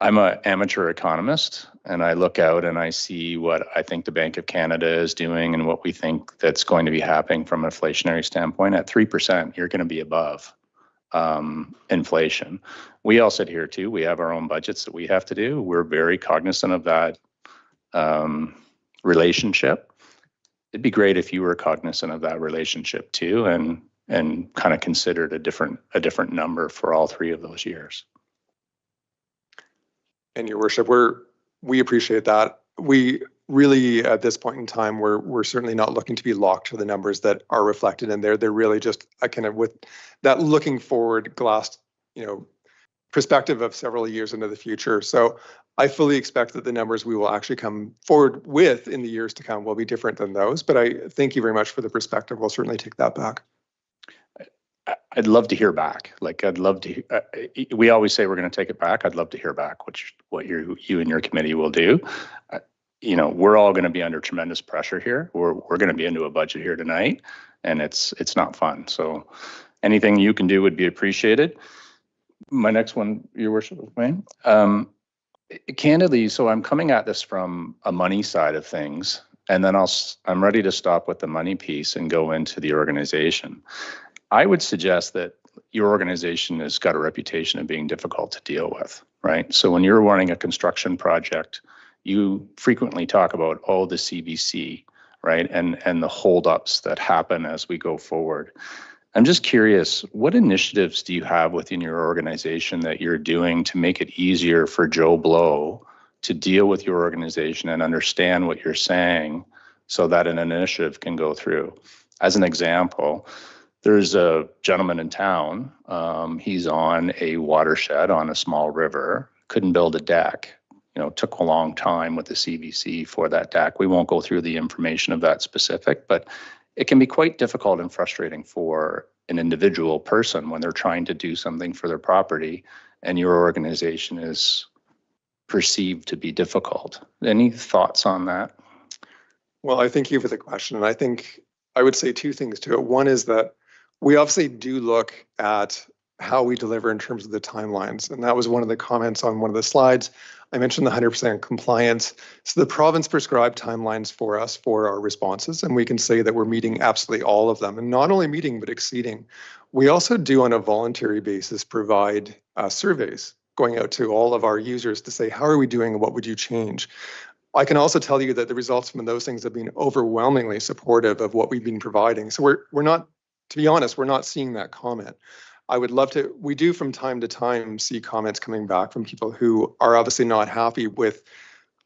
I'm an amateur economist, and I look out and I see what I think the Bank of Canada is doing and what we think that's going to be happening from an inflationary standpoint. At 3%, you're going to be above inflation. We all sit here too. We have our own budgets that we have to do. We're very cognizant of that relationship. It'd be great if you were cognizant of that relationship too, and kind of considered a different number for all 3 of those years. And Your Worship, we appreciate that. We really, at this point in time, we're certainly not looking to be locked to the numbers that are reflected in there. They're really just a kind of with that looking forward glass, perspective of several years into the future. So I fully expect that the numbers we will actually come forward with in the years to come will be different than those. But I thank you very much for the perspective. We'll certainly take that back. I'd love to hear back. Like, I'd love to. We always say we're going to take it back. I'd love to hear back what you and your committee will do. We're all going to be under tremendous pressure here. We're going to be into a budget here tonight, and it's not fun. So, anything you can do would be appreciated. My next one, Your Worship, Wayne. Candidly, so I'm coming at this from a money side of things, and then I'm ready to stop with the money piece and go into the organization. I would suggest that your organization has got a reputation of being difficult to deal with, right? So when you're running a construction project, you frequently talk about, oh, the CBC, right? And the holdups that happen as we go forward. I'm just curious, what initiatives do you have within your organization that you're doing to make it easier for Joe Blow to deal with your organization and understand what you're saying so that an initiative can go through? As an example, there's a gentleman in town, he's on a watershed on a small river, couldn't build a deck. You know, took a long time with the CBC for that deck. We won't go through the information of that specific, but it can be quite difficult and frustrating for an individual person when they're trying to do something for their property and your organization is perceived to be difficult. Any thoughts on that? Well, I thank you for the question. And I think I would say two things to it. One is that we obviously do look at how we deliver in terms of the timelines. And that was one of the comments on one of the slides. I mentioned the 100% compliance. So the province prescribed timelines for us for our responses, and we can say that we're meeting absolutely all of them, and not only meeting, but exceeding. We also do on a voluntary basis provide surveys going out to all of our users to say, how are we doing and what would you change? I can also tell you that the results from those things have been overwhelmingly supportive of what we've been providing. So we're not, to be honest, we're not seeing that comment. I would love to, we do from time to time see comments coming back from people who are obviously not happy with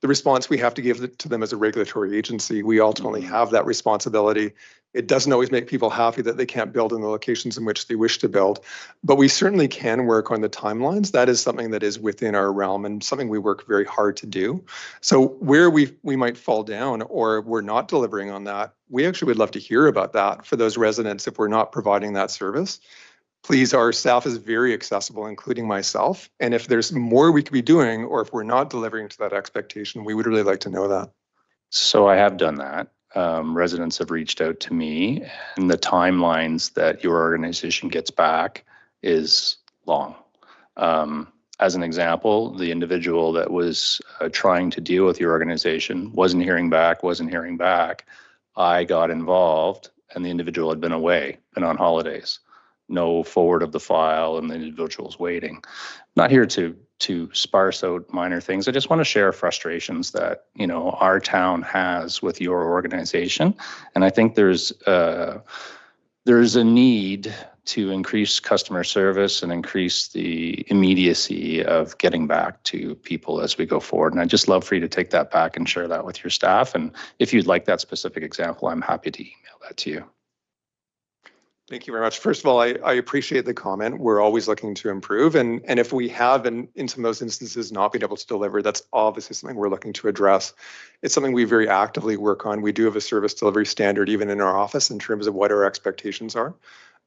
the response we have to give to them as a regulatory agency. We ultimately have that responsibility. It doesn't always make people happy that they can't build in the locations in which they wish to build, but we certainly can work on the timelines. That is something that is within our realm and something we work very hard to do. So where we might fall down or we're not delivering on that, we actually would love to hear about that for those residents if we're not providing that service. Please, our staff is very accessible, including myself. And if there's more we could be doing, or if we're not delivering to that expectation, we would really like to know that. So I have done that. Residents have reached out to me, and the timelines that your organization gets back is long. As an example, the individual that was trying to deal with your organization wasn't hearing back. I got involved, and the individual had been away and on holidays. No forward of the file, and the individual's waiting. Not here to sparse out minor things. I just want to share frustrations that, you know, our town has with your organization, and I think there's a need to increase customer service and increase the immediacy of getting back to people as we go forward. And I'd just love for you to take that back and share that with your staff. And if you'd like that specific example, I'm happy to email that to you. Thank you very much. First of all, I appreciate the comment. We're always looking to improve. And if we have, in some of those instances, not been able to deliver, that's obviously something we're looking to address. It's something we very actively work on. We do have a service delivery standard even in our office in terms of what our expectations are.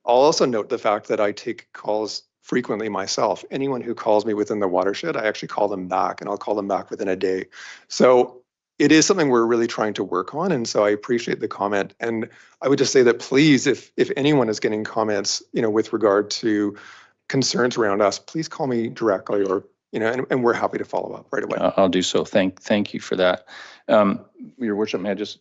I'll also note the fact that I take calls frequently myself. Anyone who calls me within the watershed, I actually call them back, and I'll call them back within a day. So it is something we're really trying to work on, and so I appreciate the comment. And I would just say that please, if anyone is getting comments, you know, with regard to concerns around us, please call me directly, or you know, and we're happy to follow up right away. I'll do so. Thank you for that, Your Worship. May I just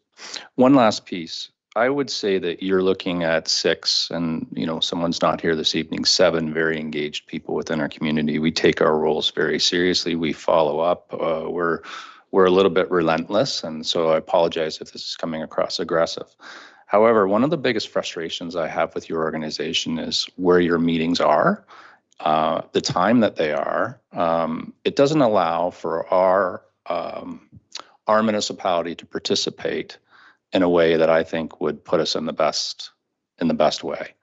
one last piece? I would say that you're looking at 6, and you know, someone's not here this evening. 7 very engaged people within our community. We take our roles very seriously. We follow up. We're a little bit relentless, and so I apologize if this is coming across aggressive. However, one of the biggest frustrations I have with your organization is where your meetings are, the time that they are. It doesn't allow for our municipality to participate in a way that I think would put us in the best way.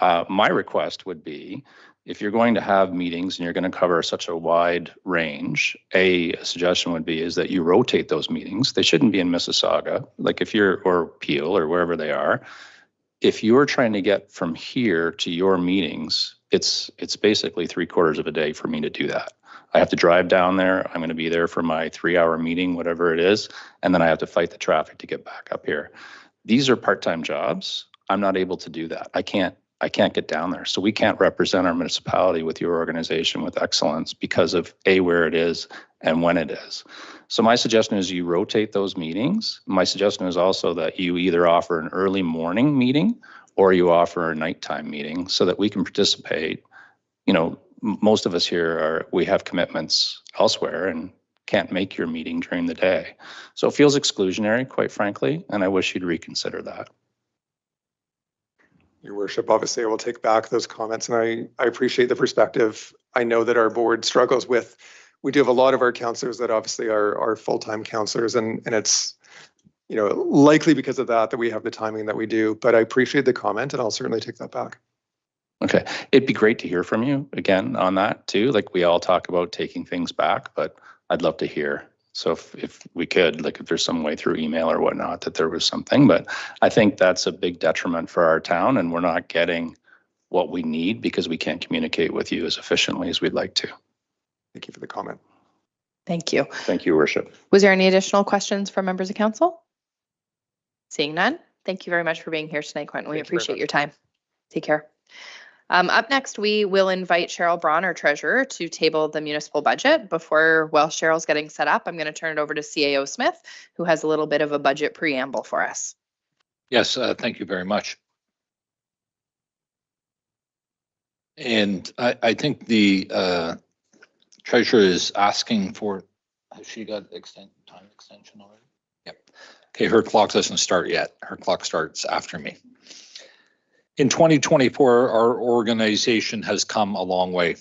My request would be, if you're going to have meetings and you're going to cover such a wide range, a suggestion would be is that you rotate those meetings. They shouldn't be in Mississauga, like if you're, or Peel or wherever they are. If you're trying to get from here to your meetings, it's basically 3/4 of a day for me to do that. I have to drive down there. I'm going to be there for my 3-hour meeting, whatever it is, and then I have to fight the traffic to get back up here. These are part-time jobs. I'm not able to do that. I can't get down there. So we can't represent our municipality with your organization with excellence because of where it is and when it is. So my suggestion is you rotate those meetings. My suggestion is also that you either offer an early morning meeting or you offer a nighttime meeting so that we can participate. Most of us here we have commitments elsewhere and can't make your meeting during the day. So it feels exclusionary, quite frankly, and I wish you'd reconsider that. Your worship, obviously I will take back those comments, and I appreciate the perspective. I know that our board struggles with, we do have a lot of our councillors that obviously are full-time councillors, and it's likely because of that we have the timing that we do, but I appreciate the comment and I'll certainly take that back. Okay, it'd be great to hear from you again on that too. Like, we all talk about taking things back, but I'd love to hear. So if we could, like, if there's some way through email or whatnot that there was something, but I think that's a big detriment for our town, and we're not getting what we need because we can't communicate with you as efficiently as we'd like to. Thank you for the comment. Thank you. Thank you, Worship. Was there any additional questions from members of council? Seeing none, thank you very much for being here tonight, Quentin. We appreciate your time. Take care. Up next, we will invite Cheryl Braun, our treasurer, to table the municipal budget. While Cheryl's getting set up, I'm going to turn it over to CAO Smith, who has a little bit of a budget preamble for us. Yes, thank you very much. And I think the treasurer is asking for, has she got time extension already? Yep. Okay, her clock doesn't start yet. Her clock starts after me. In 2024, our organization has come a long way.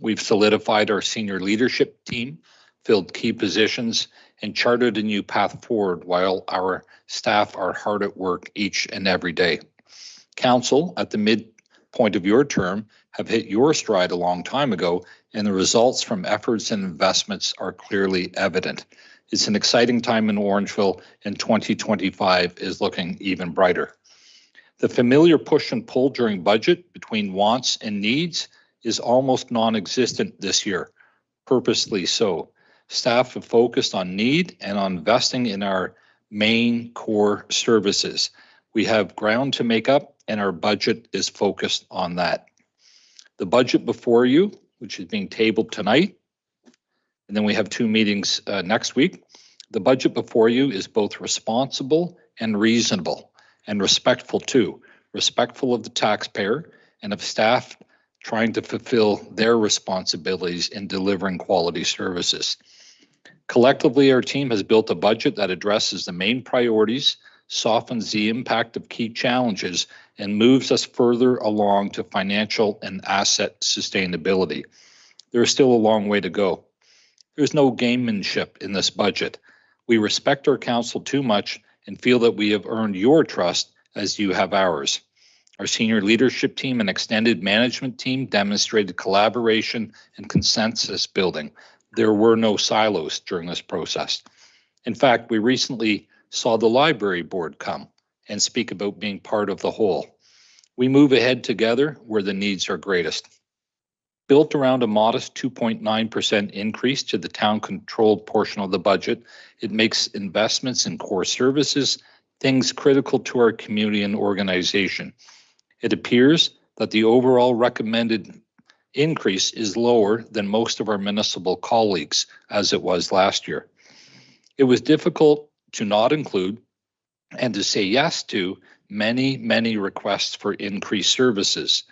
We've solidified our senior leadership team, filled key positions, and charted a new path forward while our staff are hard at work each and every day. Council, at the midpoint of your term, have hit your stride a long time ago, and the results from efforts and investments are clearly evident. It's an exciting time in Orangeville, and 2025 is looking even brighter. The familiar push and pull during budget between wants and needs is almost non-existent this year, purposely so. Staff have focused on need and on investing in our main core services. We have ground to make up, and our budget is focused on that. The budget before you, which is being tabled tonight, and then we have 2 meetings next week. The budget before you is both responsible and reasonable, and respectful too, respectful of the taxpayer and of staff trying to fulfill their responsibilities in delivering quality services. Collectively, our team has built a budget that addresses the main priorities, softens the impact of key challenges, and moves us further along to financial and asset sustainability. There is still a long way to go. There's no gamemanship in this budget. We respect our council too much and feel that we have earned your trust as you have ours. Our senior leadership team and extended management team demonstrated collaboration and consensus building. There were no silos during this process. In fact, we recently saw the library board come and speak about being part of the whole. We move ahead together where the needs are greatest. Built around a modest 2.9% increase to the town-controlled portion of the budget, it makes investments in core services, things critical to our community and organization. It appears that the overall recommended increase is lower than most of our municipal colleagues, as it was last year. It was difficult to not include and to say yes to many requests for increased services.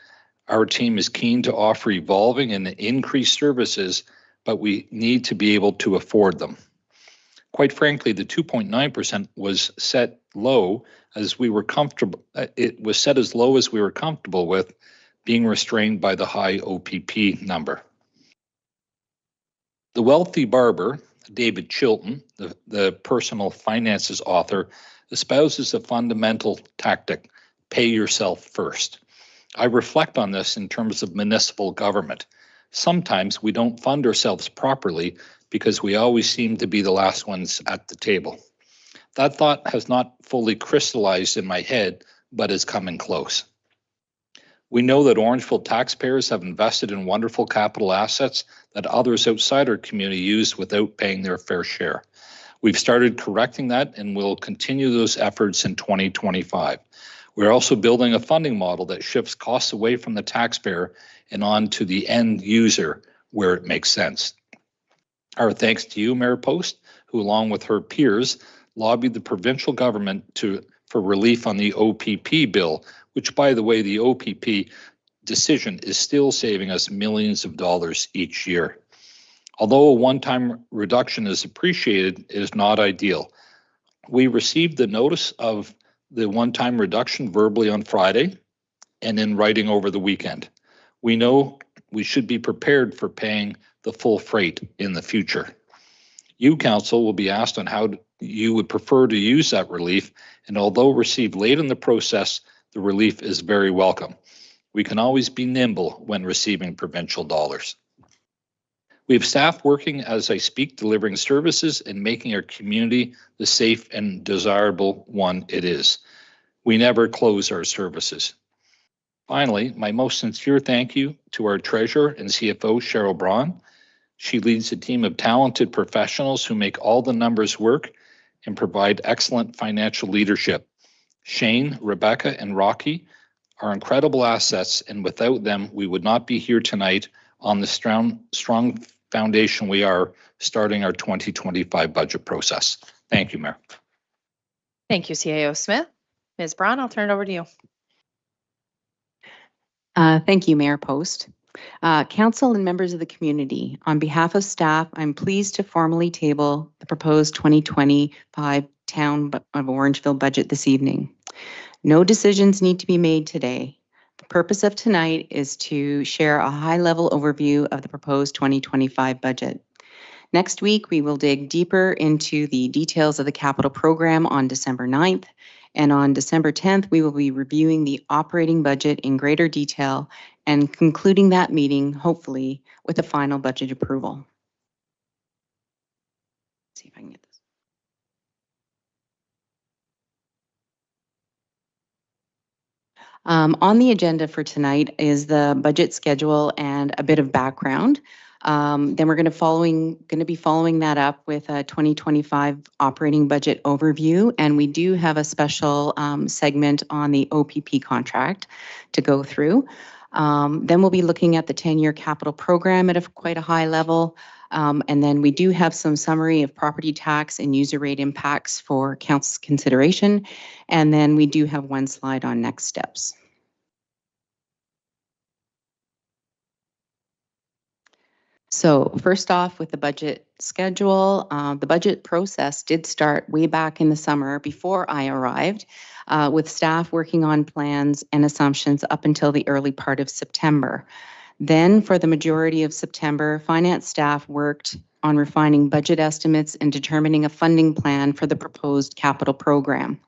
Our team is keen to offer evolving and increased services, but we need to be able to afford them. Quite frankly, the 2.9% was set low as we were comfortable. It was set as low as we were comfortable with, being restrained by the high OPP number. The wealthy barber, David Chilton, the personal finances author, espouses a fundamental tactic: pay yourself first. I reflect on this in terms of municipal government. Sometimes we don't fund ourselves properly because we always seem to be the last ones at the table. That thought has not fully crystallized in my head, but is coming close. We know that Orangeville taxpayers have invested in wonderful capital assets that others outside our community use without paying their fair share. We've started correcting that and will continue those efforts in 2025. We're also building a funding model that shifts costs away from the taxpayer and on to the end user where it makes sense. Our thanks to you, Mayor Post, who along with her peers lobbied the provincial government for relief on the OPP bill, which, by the way, the OPP decision is still saving us millions of dollars each year. Although a one-time reduction is appreciated, it is not ideal. We received the notice of the one-time reduction verbally on Friday and in writing over the weekend. We know we should be prepared for paying the full freight in the future. You, Council, will be asked on how you would prefer to use that relief, and although received late in the process, the relief is very welcome. We can always be nimble when receiving provincial dollars. We have staff working as I speak, delivering services and making our community the safe and desirable one it is. We never close our services. Finally, my most sincere thank you to our Treasurer and CFO, Cheryl Braun. She leads a team of talented professionals who make all the numbers work and provide excellent financial leadership. Shane, Rebecca, and Rocky are incredible assets, and without them, we would not be here tonight on the strong foundation we are starting our 2025 budget process. Thank you, Mayor. Thank you, CAO Smith. Ms. Braun, I'll turn it over to you. Thank you, Mayor Post. Council and members of the community, on behalf of staff, I'm pleased to formally table the proposed 2025 Town of Orangeville budget this evening. No decisions need to be made today. The purpose of tonight is to share a high-level overview of the proposed 2025 budget. Next week, we will dig deeper into the details of the capital program on December 9th, and on December 10th, we will be reviewing the operating budget in greater detail and concluding that meeting, hopefully, with a final budget approval. Let's see if I can get this. On the agenda for tonight is the budget schedule and a bit of background. Then we're going to be following that up with a 2025 operating budget overview, and we do have a special segment on the OPP contract to go through. Then we'll be looking at the 10-year capital program at quite a high level, and then we do have some summary of property tax and user rate impacts for council's consideration, and then we do have one slide on next steps. So first off, with the budget schedule, the budget process did start way back in the summer before I arrived, with staff working on plans and assumptions up until the early part of September. Then for the majority of September, finance staff worked on refining budget estimates and determining a funding plan for the proposed capital program.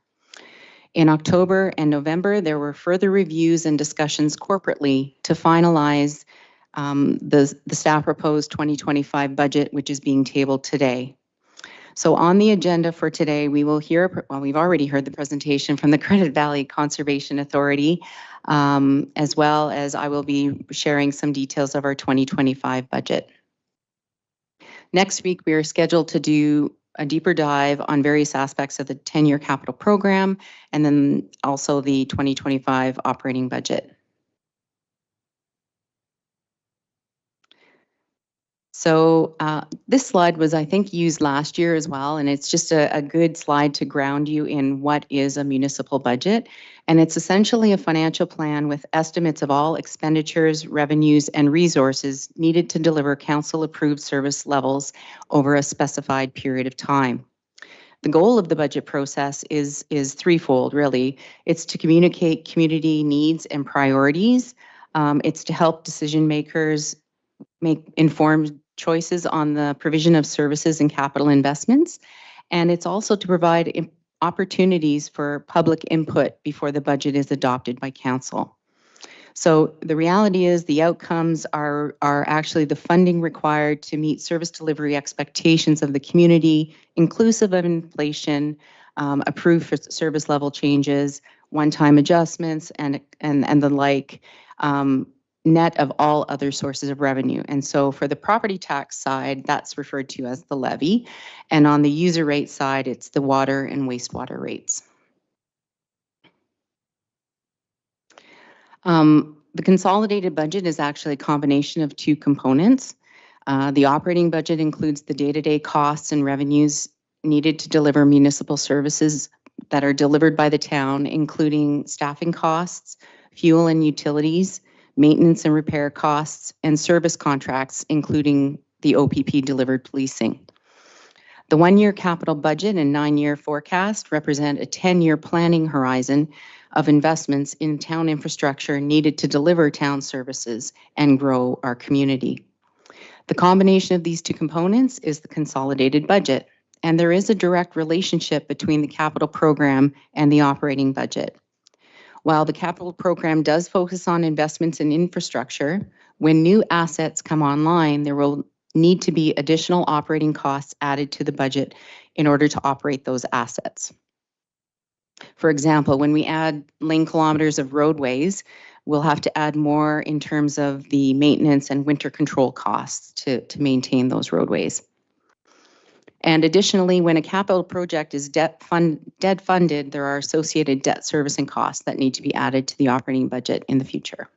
In October and November, there were further reviews and discussions corporately to finalize the staff proposed 2025 budget, which is being tabled today. So on the agenda for today, we will hear, well, we've already heard the presentation from the Credit Valley Conservation Authority, as well as I will be sharing some details of our 2025 budget. Next week, we are scheduled to do a deeper dive on various aspects of the 10-year capital program, and then also the 2025 operating budget. So this slide was, I think, used last year as well, and it's just a good slide to ground you in what is a municipal budget. And it's essentially a financial plan with estimates of all expenditures, revenues, and resources needed to deliver council-approved service levels over a specified period of time. The goal of the budget process is threefold, really. It's to communicate community needs and priorities. It's to help decision makers make informed choices on the provision of services and capital investments. And it's also to provide opportunities for public input before the budget is adopted by council. So the reality is the outcomes are actually the funding required to meet service delivery expectations of the community, inclusive of inflation, approved for service level changes, one-time adjustments, and the like, net of all other sources of revenue. And so for the property tax side, that's referred to as the levy. And on the user rate side, it's the water and wastewater rates. The consolidated budget is actually a combination of two components. The operating budget includes the day-to-day costs and revenues needed to deliver municipal services that are delivered by the town, including staffing costs, fuel and utilities, maintenance and repair costs, and service contracts, including the OPP delivered policing. The 1-year capital budget and 9-year forecast represent a 10-year planning horizon of investments in town infrastructure needed to deliver town services and grow our community. The combination of these two components is the consolidated budget, and there is a direct relationship between the capital program and the operating budget. While the capital program does focus on investments in infrastructure, when new assets come online, there will need to be additional operating costs added to the budget in order to operate those assets. For example, when we add lane kilometers of roadways, we'll have to add more in terms of the maintenance and winter control costs to maintain those roadways. And additionally, when a capital project is debt funded, there are associated debt servicing costs that need to be added to the operating budget in the future.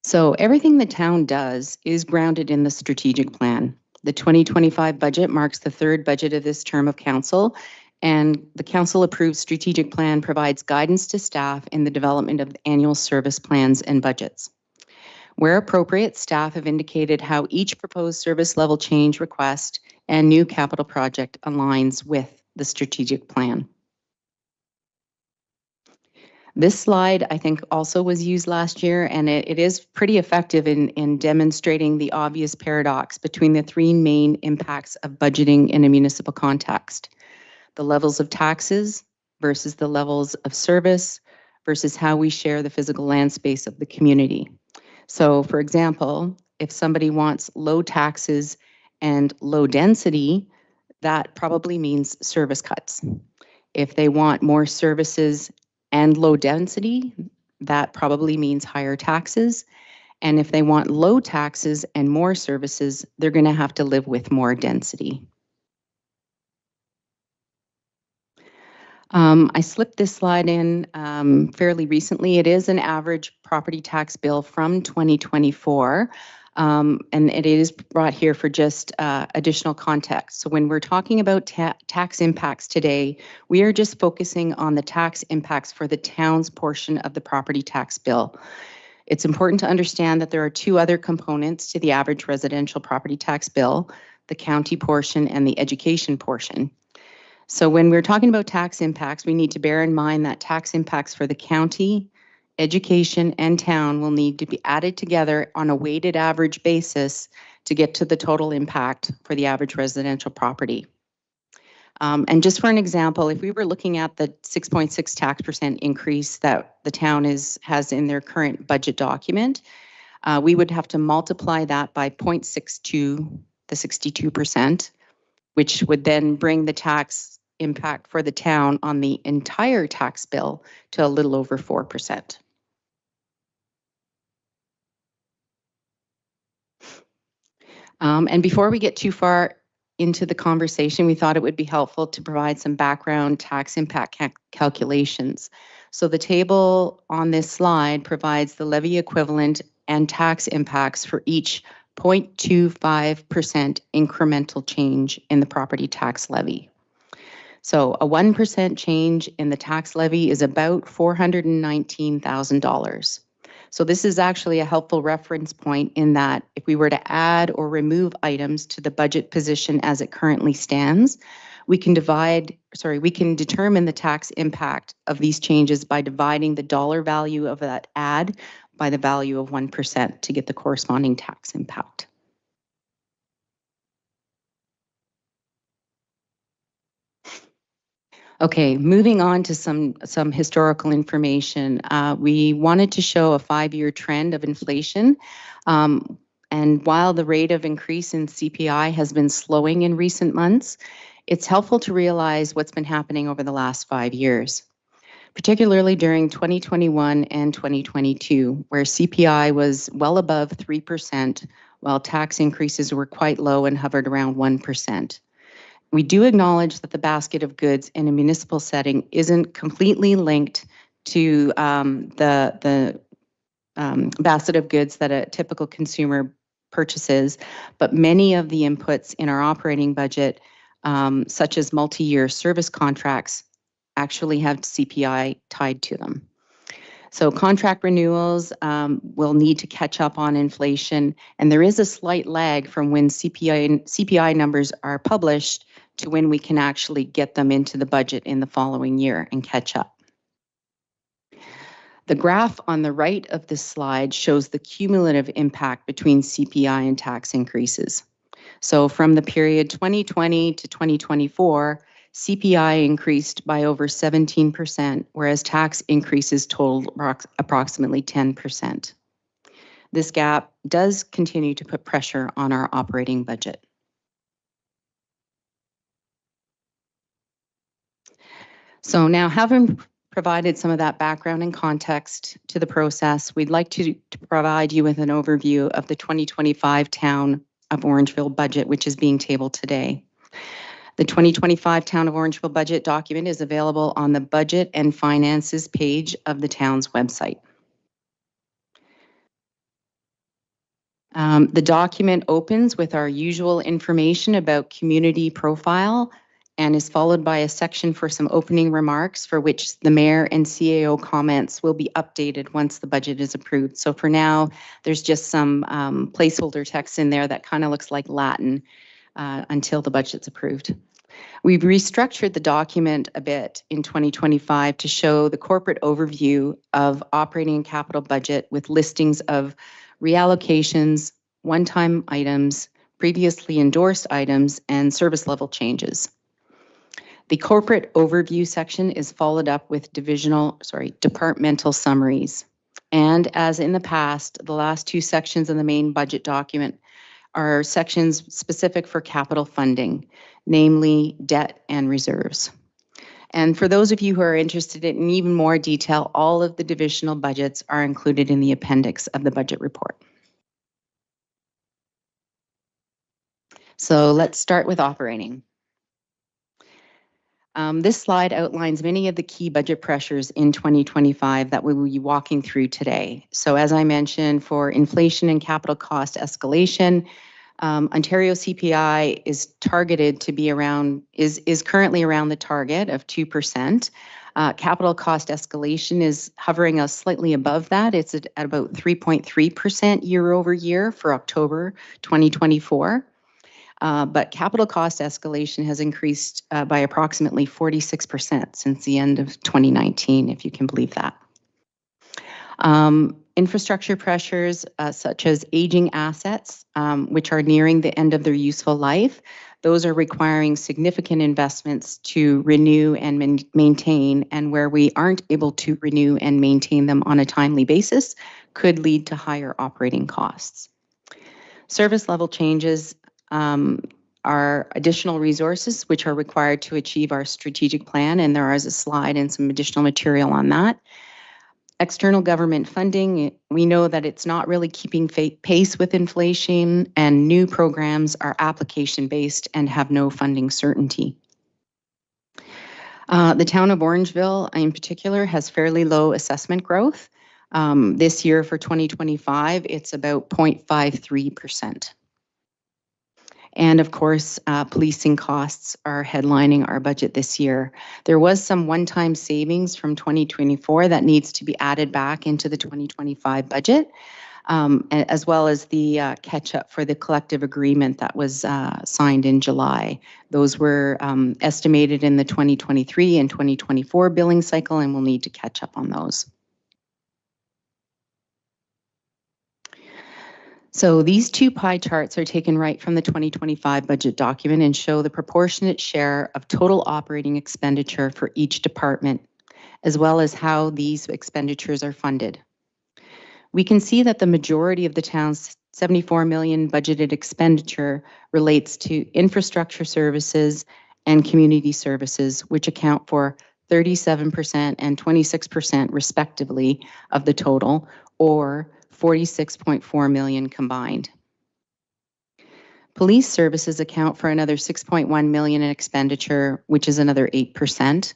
So everything the town does is grounded in the strategic plan. The 2025 budget marks the 3rd budget of this term of council, and the council-approved strategic plan provides guidance to staff in the development of annual service plans and budgets. Where appropriate, staff have indicated how each proposed service level change request and new capital project aligns with the strategic plan. This slide, I think, also was used last year, and it is pretty effective in demonstrating the obvious paradox between the 3 main impacts of budgeting in a municipal context: the levels of taxes versus the levels of service versus how we share the physical land space of the community. So, for example, if somebody wants low taxes and low density, that probably means service cuts. If they want more services and low density, that probably means higher taxes. And if they want low taxes and more services, they're going to have to live with more density. I slipped this slide in fairly recently. It is an average property tax bill from 2024, and it is brought here for just additional context. So when we're talking about tax impacts today, we are just focusing on the tax impacts for the town's portion of the property tax bill. It's important to understand that there are 2 other components to the average residential property tax bill: the county portion and the education portion. So when we're talking about tax impacts, we need to bear in mind that tax impacts for the county, education, and town will need to be added together on a weighted average basis to get to the total impact for the average residential property. And just for an example, if we were looking at the 6.6 tax % increase that the town has in their current budget document, we would have to multiply that by 0.62, the 62%, which would then bring the tax impact for the town on the entire tax bill to a little over 4%. And before we get too far into the conversation, we thought it would be helpful to provide some background tax impact calculations. So the table on this slide provides the levy equivalent and tax impacts for each 0.25% incremental change in the property tax levy. So a 1% change in the tax levy is about $419,000. So this is actually a helpful reference point in that if we were to add or remove items to the budget position as it currently stands, we can determine the tax impact of these changes by dividing the dollar value of that add by the value of 1% to get the corresponding tax impact. Okay, moving on to some historical information. We wanted to show a 5-year trend of inflation. And while the rate of increase in CPI has been slowing in recent months, it's helpful to realize what's been happening over the last 5 years, particularly during 2021 and 2022, where CPI was well above 3%, while tax increases were quite low and hovered around 1%. We do acknowledge that the basket of goods in a municipal setting isn't completely linked to the basket of goods that a typical consumer purchases, but many of the inputs in our operating budget, such as multi-year service contracts, actually have CPI tied to them. So contract renewals will need to catch up on inflation, and there is a slight lag from when CPI numbers are published to when we can actually get them into the budget in the following year and catch up. The graph on the right of this slide shows the cumulative impact between CPI and tax increases. So from the period 2020 to 2024, CPI increased by over 17%, whereas tax increases totaled approximately 10%. This gap does continue to put pressure on our operating budget. So now, having provided some of that background and context to the process, we'd like to provide you with an overview of the 2025 Town of Orangeville budget, which is being tabled today. The 2025 Town of Orangeville budget document is available on the Budget and Finances page of the town's website. The document opens with our usual information about community profile and is followed by a section for some opening remarks, for which the mayor and CAO comments will be updated once the budget is approved. So for now, there's just some placeholder text in there that kind of looks like Latin until the budget's approved. We've restructured the document a bit in 2025 to show the corporate overview of operating and capital budget with listings of reallocations, one-time items, previously endorsed items, and service level changes. The corporate overview section is followed up with departmental summaries. And as in the past, the last two sections of the main budget document are sections specific for capital funding, namely debt and reserves. And for those of you who are interested in even more detail, all of the divisional budgets are included in the appendix of the budget report. So let's start with operating. This slide outlines many of the key budget pressures in 2025 that we will be walking through today. So as I mentioned, for inflation and capital cost escalation, Ontario CPI is targeted to be around, is currently around the target of 2%. Capital cost escalation is hovering us slightly above that. It's at about 3.3% year over year for October 2024. But capital cost escalation has increased by approximately 46% since the end of 2019, if you can believe that. Infrastructure pressures such as aging assets, which are nearing the end of their useful life, those are requiring significant investments to renew and maintain, and where we aren't able to renew and maintain them on a timely basis could lead to higher operating costs. Service level changes are additional resources which are required to achieve our strategic plan, and there is a slide and some additional material on that. External government funding, we know that it's not really keeping pace with inflation, and new programs are application-based and have no funding certainty. The town of Orangeville, in particular, has fairly low assessment growth. This year for 2025, it's about 0.53%. And of course, policing costs are headlining our budget this year. There was some one-time savings from 2024 that needs to be added back into the 2025 budget, as well as the catch-up for the collective agreement that was signed in July. Those were estimated in the 2023 and 2024 billing cycle, and we'll need to catch up on those. So these two pie charts are taken right from the 2025 budget document and show the proportionate share of total operating expenditure for each department, as well as how these expenditures are funded. We can see that the majority of the town's 74 million budgeted expenditure relates to infrastructure services and community services, which account for 37% and 26% respectively of the total, or 46.4 million combined. Police services account for another 6.1 million in expenditure, which is another 8%.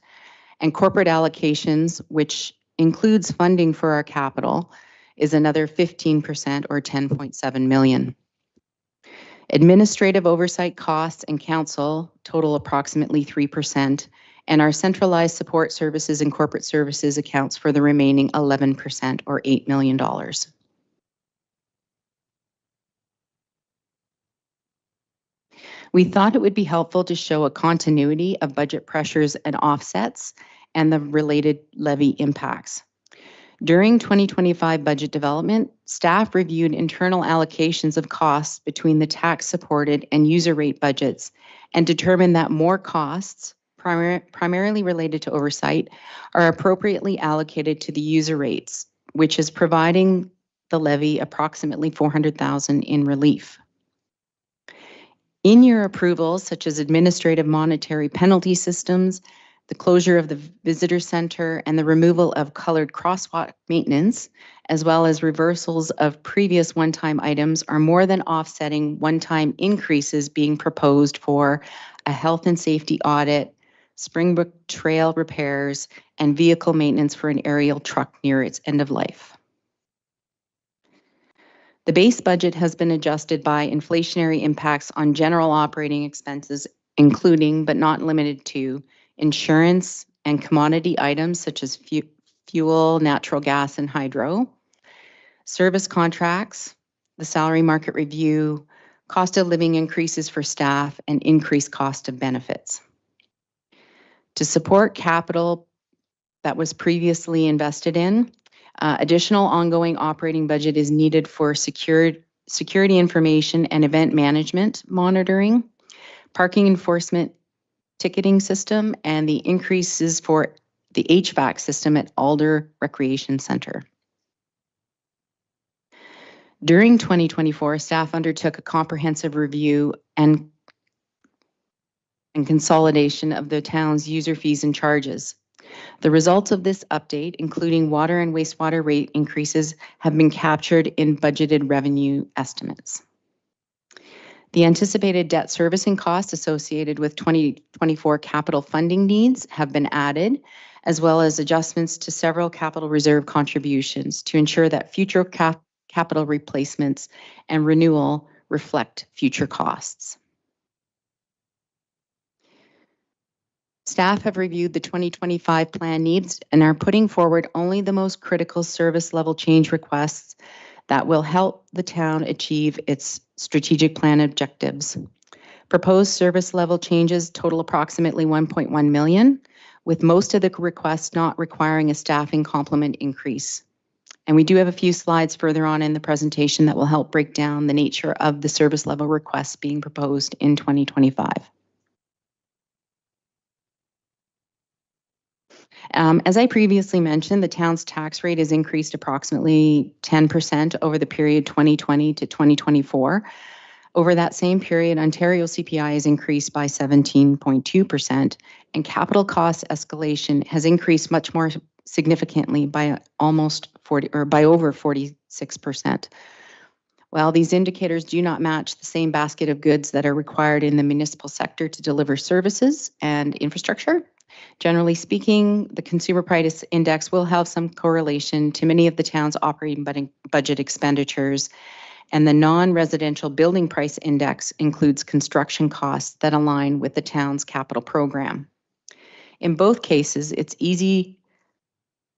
And corporate allocations, which includes funding for our capital, is another 15% or 10.7 million. Administrative oversight costs and council total approximately 3%, and our centralized support services and corporate services accounts for the remaining 11% or $8 million. We thought it would be helpful to show a continuity of budget pressures and offsets and the related levy impacts. During 2025 budget development, staff reviewed internal allocations of costs between the tax-supported and user rate budgets and determined that more costs, primarily related to oversight, are appropriately allocated to the user rates, which is providing the levy approximately $400,000 in relief. In-year approvals, such as administrative monetary penalty systems, the closure of the visitor center, and the removal of colored crosswalk maintenance, as well as reversals of previous one-time items, are more than offsetting one-time increases being proposed for a health and safety audit, Springbrook Trail repairs, and vehicle maintenance for an aerial truck near its end of life. The base budget has been adjusted by inflationary impacts on general operating expenses, including but not limited to insurance and commodity items such as fuel, natural gas, and hydro, service contracts, the salary market review, cost of living increases for staff, and increased cost of benefits. To support capital that was previously invested in, additional ongoing operating budget is needed for security information and event management monitoring, parking enforcement ticketing system, and the increases for the HVAC system at Alder Recreation Center. During 2024, staff undertook a comprehensive review and consolidation of the town's user fees and charges. The results of this update, including water and wastewater rate increases, have been captured in budgeted revenue estimates. The anticipated debt servicing costs associated with 2024 capital funding needs have been added, as well as adjustments to several capital reserve contributions to ensure that future capital replacements and renewal reflect future costs. Staff have reviewed the 2025 plan needs and are putting forward only the most critical service level change requests that will help the town achieve its strategic plan objectives. Proposed service level changes total approximately $1.1 million, with most of the requests not requiring a staffing complement increase. And we do have a few slides further on in the presentation that will help break down the nature of the service level requests being proposed in 2025. As I previously mentioned, the town's tax rate has increased approximately 10% over the period 2020 to 2024. Over that same period, Ontario CPI has increased by 17.2%, and capital cost escalation has increased much more significantly by over 46%. While these indicators do not match the same basket of goods that are required in the municipal sector to deliver services and infrastructure, generally speaking, the Consumer Price Index will have some correlation to many of the town's operating budget expenditures, and the non-residential building price index includes construction costs that align with the town's capital program. In both cases, it's easy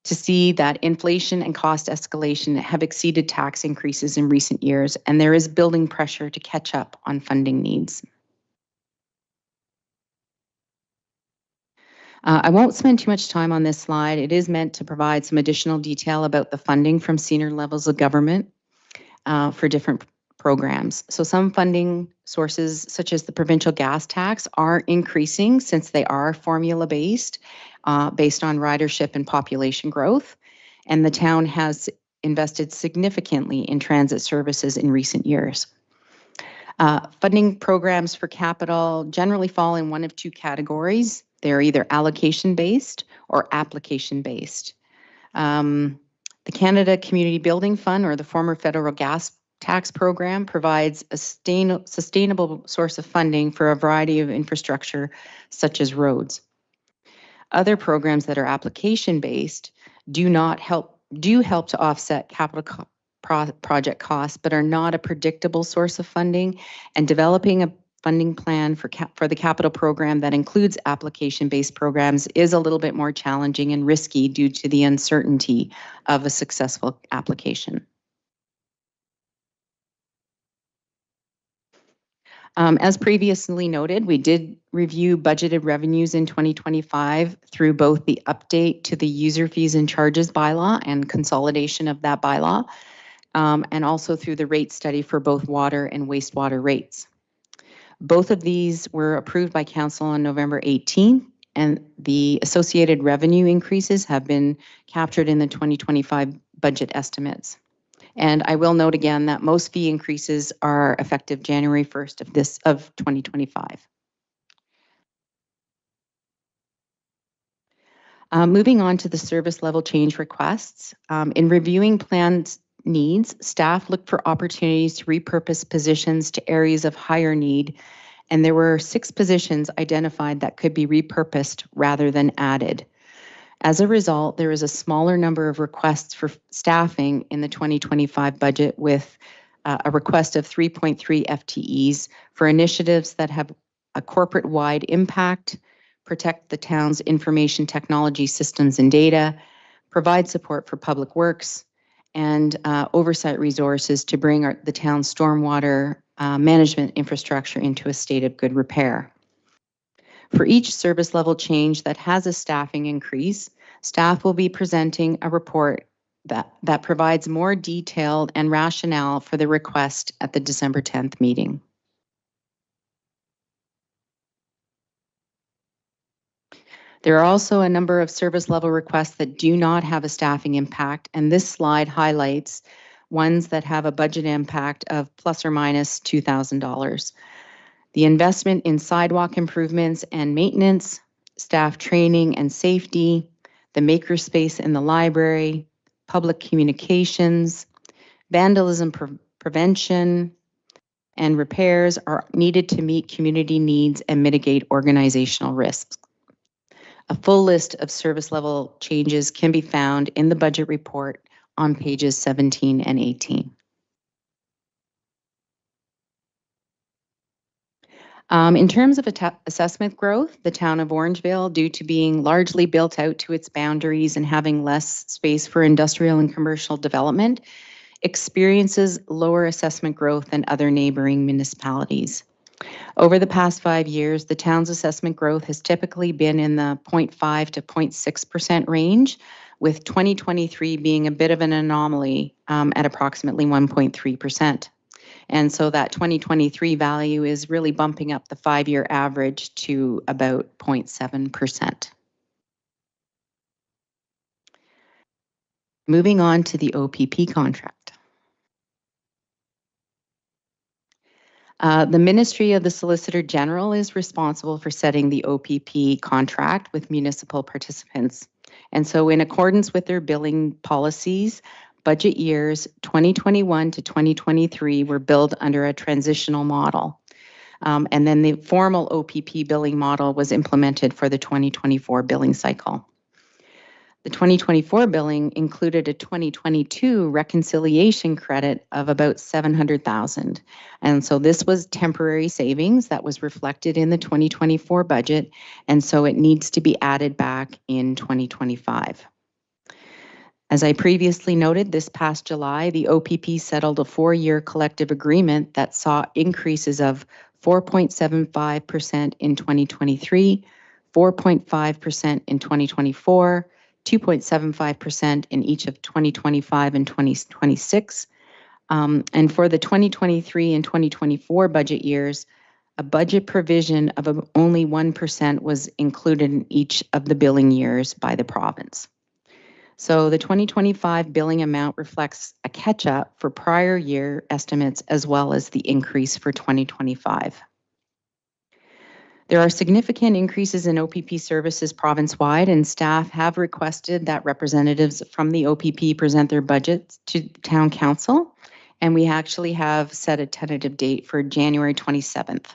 to see that inflation and cost escalation have exceeded tax increases in recent years, and there is building pressure to catch up on funding needs. I won't spend too much time on this slide. It is meant to provide some additional detail about the funding from senior levels of government for different programs. So some funding sources, such as the provincial gas tax, are increasing since they are formula-based, based on ridership and population growth. And the town has invested significantly in transit services in recent years. Funding programs for capital generally fall in one of two categories. They're either allocation-based or application-based. The Canada Community Building Fund, or the former federal gas tax program, provides a sustainable source of funding for a variety of infrastructure, such as roads. Other programs that are application-based do help to offset capital project costs, but are not a predictable source of funding. And developing a funding plan for the capital program that includes application-based programs is a little bit more challenging and risky due to the uncertainty of a successful application. As previously noted, we did review budgeted revenues in 2025 through both the update to the user fees and charges bylaw and consolidation of that bylaw, and also through the rate study for both water and wastewater rates. Both of these were approved by Council on November 18th, and the associated revenue increases have been captured in the 2025 budget estimates. And I will note again that most fee increases are effective January 1st of 2025. Moving on to the service level change requests. In reviewing planned needs, staff looked for opportunities to repurpose positions to areas of higher need, and there were 6 positions identified that could be repurposed rather than added. As a result, there is a smaller number of requests for staffing in the 2025 budget, with a request of 3.3 FTEs for initiatives that have a corporate-wide impact, protect the town's information technology systems and data, provide support for public works, and oversight resources to bring the town's stormwater management infrastructure into a state of good repair. For each service level change that has a staffing increase, staff will be presenting a report that provides more detailed and rationale for the request at the December 10th meeting. There are also a number of service level requests that do not have a staffing impact, and this slide highlights ones that have a budget impact of plus or minus $2,000. The investment in sidewalk improvements and maintenance, staff training and safety, the makerspace in the library, public communications, vandalism prevention, and repairs are needed to meet community needs and mitigate organizational risks. A full list of service level changes can be found in the budget report on pages 17 and 18. In terms of assessment growth, the town of Orangeville, due to being largely built out to its boundaries and having less space for industrial and commercial development, experiences lower assessment growth than other neighboring municipalities. Over the past 5 years, the town's assessment growth has typically been in the 0.5 to 0.6% range, with 2023 being a bit of an anomaly at approximately 1.3%. And so that 2023 value is really bumping up the 5-year average to about 0.7%. Moving on to the OPP contract. The Ministry of the Solicitor General is responsible for setting the OPP contract with municipal participants. And so in accordance with their billing policies, budget years 2021 to 2023 were billed under a transitional model. And then the formal OPP billing model was implemented for the 2024 billing cycle. The 2024 billing included a 2022 reconciliation credit of about $700,000. And so this was temporary savings that was reflected in the 2024 budget, and so it needs to be added back in 2025. As I previously noted, this past July, the OPP settled a 4-year collective agreement that saw increases of 4.75% in 2023, 4.5% in 2024, 2.75% in each of 2025 and 2026. And for the 2023 and 2024 budget years, a budget provision of only 1% was included in each of the billing years by the province. So the 2025 billing amount reflects a catch-up for prior year estimates as well as the increase for 2025. There are significant increases in OPP services province-wide, and staff have requested that representatives from the OPP present their budgets to Town Council, and we actually have set a tentative date for January 27th.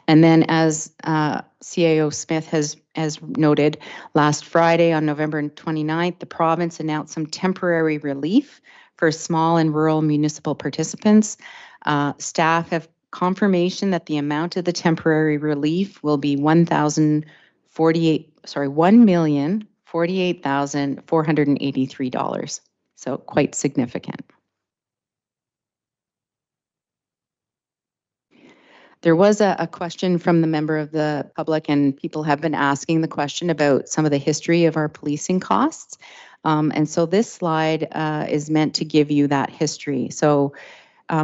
And then as CAO Smith has noted, last Friday on November 29th, the province announced some temporary relief For small and rural municipal participants, staff have confirmation that the amount of the temporary relief will be $1,048,483. So quite significant. There was a question from the member of the public, and people have been asking the question about some of the history of our policing costs. And so this slide is meant to give you that history. So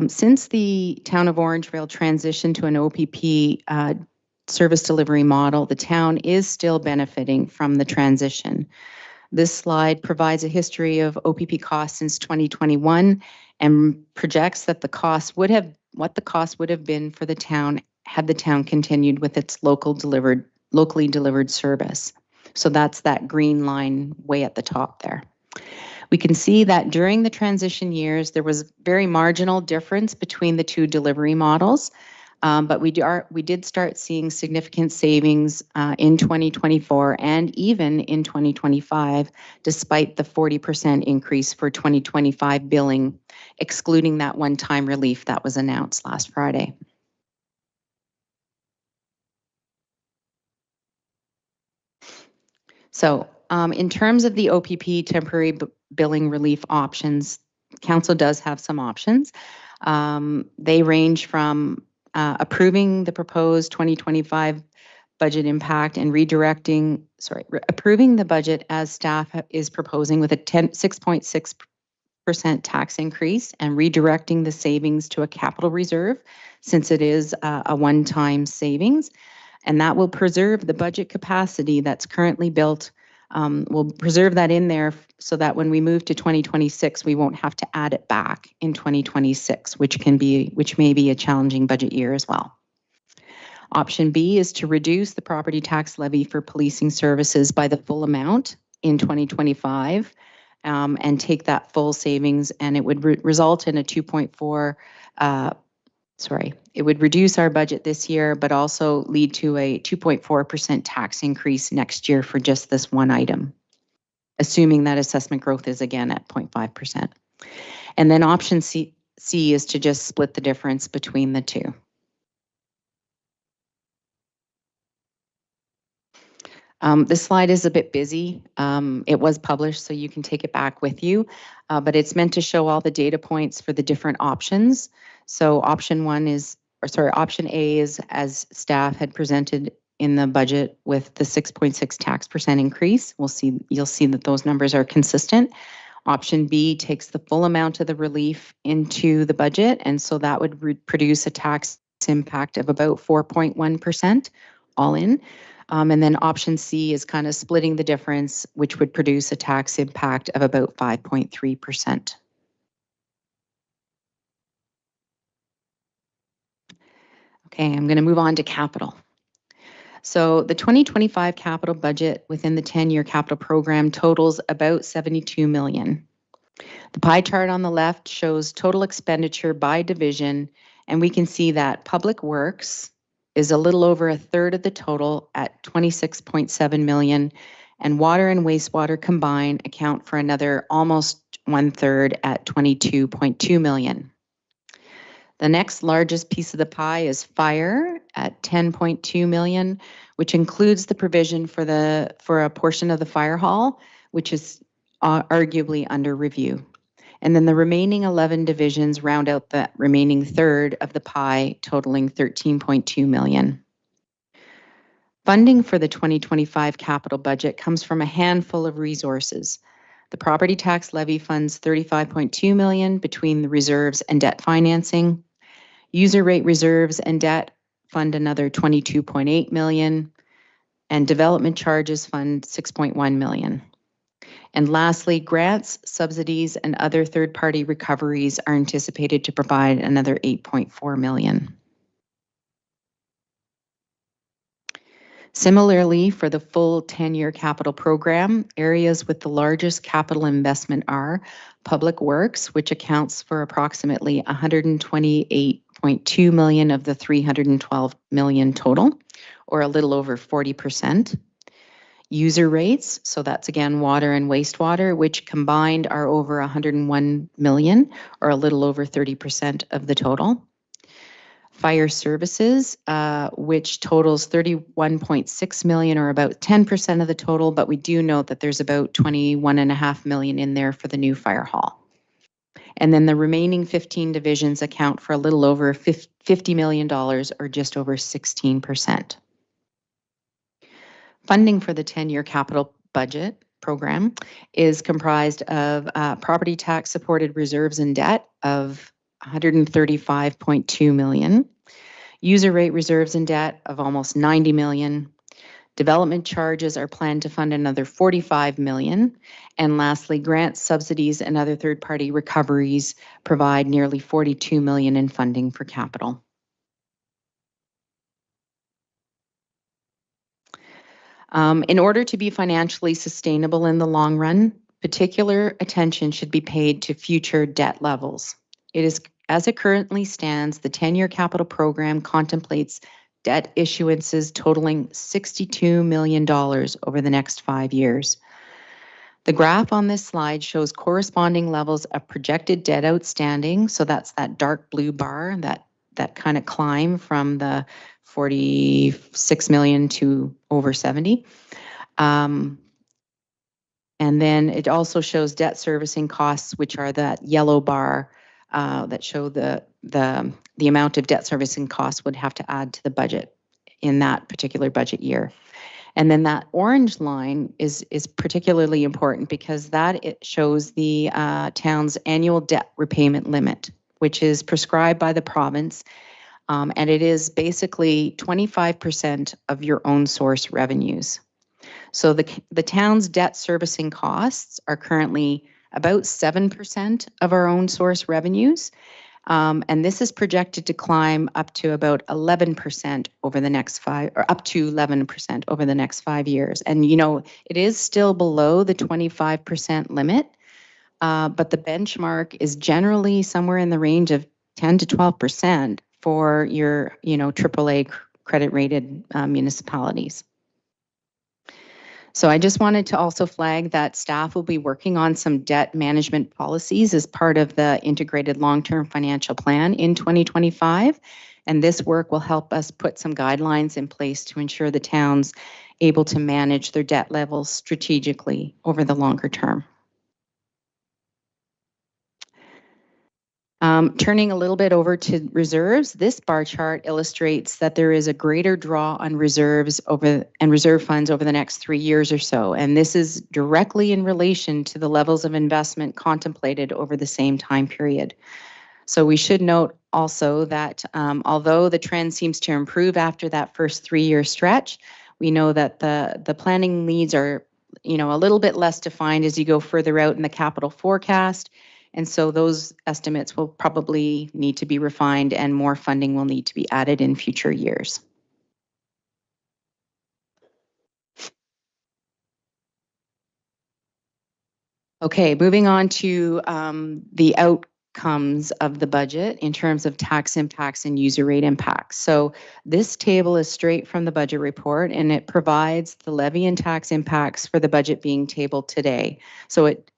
since the town of Orangeville transitioned to an OPP service delivery model, the town is still benefiting from the transition. This slide provides a history of OPP costs since 2021 and projects that what the cost would have been for the town had the town continued with its locally delivered service. So that's that green line way at the top there. We can see that during the transition years, there was very marginal difference between the two delivery models, but we did start seeing significant savings in 2024 and even in 2025, despite the 40% increase for 2025 billing, excluding that one-time relief that was announced last Friday. So in terms of the OPP temporary billing relief options, council does have some options. They range from approving the proposed 2025 budget impact and approving the budget as staff is proposing with a 6.6% tax increase and redirecting the savings to a capital reserve, since it is a one-time savings. And that will preserve the budget capacity that's currently built. We'll preserve that in there so that when we move to 2026, we won't have to add it back in 2026, which may be a challenging budget year as well. Option B is to reduce the property tax levy for policing services by the full amount in 2025 and take that full savings, and it would result in a 2.4 it would reduce our budget this year, but also lead to a 2.4% tax increase next year for just this one item, assuming that assessment growth is again at 0.5%. And then option C is to just split the difference between the two. This slide is a bit busy. It was published, so you can take it back with you, but it's meant to show all the data points for the different options. So option A is as staff had presented in the budget with the 6.6 tax percent increase. You'll see that those numbers are consistent. Option B takes the full amount of the relief into the budget, and so that would produce a tax impact of about 4.1% all in. And then option C is kind of splitting the difference, which would produce a tax impact of about 5.3%. Okay, I'm going to move on to capital. So the 2025 capital budget within the 10-year capital program totals about $72 million. The pie chart on the left shows total expenditure by division, and we can see that public works is a little over a third of the total at $26.7 million, and water and wastewater combined account for another almost 1/3 at $22.2 million. The next largest piece of the pie is fire at $10.2 million, which includes the provision for a portion of the fire hall, which is arguably under review. And then the remaining 11 divisions round out the remaining third of the pie, totaling $13.2 million. Funding for the 2025 capital budget comes from a handful of resources. The property tax levy funds $35.2 million between the reserves and debt financing. User rate reserves and debt fund another $22.8 million, and development charges fund $6.1 million. And lastly, grants, subsidies, and other third-party recoveries are anticipated to provide another $8.4 million. Similarly, for the full 10-year capital program, areas with the largest capital investment are public works, which accounts for approximately $128.2 million of the $312 million total, or a little over 40%. User rates, so that's again water and wastewater, which combined are over 101 million, or a little over 30% of the total. Fire services, which totals 31.6 million, or about 10% of the total, but we do note that there's about 21.5 million in there for the new fire hall. And then the remaining 15 divisions account for a little over $50 million, or just over 16%. Funding for the 10-year capital budget program is comprised of property tax supported reserves and debt of 135.2 million, user rate reserves and debt of almost 90 million, development charges are planned to fund another 45 million, and lastly, grants, subsidies, and other third-party recoveries provide nearly 42 million in funding for capital. In order to be financially sustainable in the long run, particular attention should be paid to future debt levels. It is, as it currently stands, the 10-year capital program contemplates debt issuances totaling $62 million over the next 5 years. The graph on this slide shows corresponding levels of projected debt outstanding, so that's that dark blue bar, that kind of climb from the 46 million to over 70. And then it also shows debt servicing costs, which are that yellow bar that show the amount of debt servicing costs would have to add to the budget in that particular budget year. And then that orange line is particularly important because it shows the town's annual debt repayment limit, which is prescribed by the province. And it is basically 25% of your own source revenues. So the town's debt servicing costs are currently about 7% of our own source revenues. And this is projected to climb up to about 11% over the next up to 11% over the next 5 years. And, you know, it is still below the 25% limit, but the benchmark is generally somewhere in the range of 10 to 12% for your, AAA credit rated municipalities. So I just wanted to also flag that staff will be working on some debt management policies as part of the integrated long-term financial plan in 2025. And this work will help us put some guidelines in place to ensure the town's able to manage their debt levels strategically over the longer term. Turning a little bit over to reserves, this bar chart illustrates that there is a greater draw on reserves and reserve funds over the next 3 years or so. And this is directly in relation to the levels of investment contemplated over the same time period. So we should note also that although the trend seems to improve after that first 3-year stretch, we know that the planning needs are, a little bit less defined as you go further out in the capital forecast. And so those estimates will probably need to be refined and more funding will need to be added in future years. Okay, moving on to the outcomes of the budget in terms of tax impacts and user rate impacts. So this table is straight from the budget report and it provides the levy and tax impacts for the budget being tabled today. So it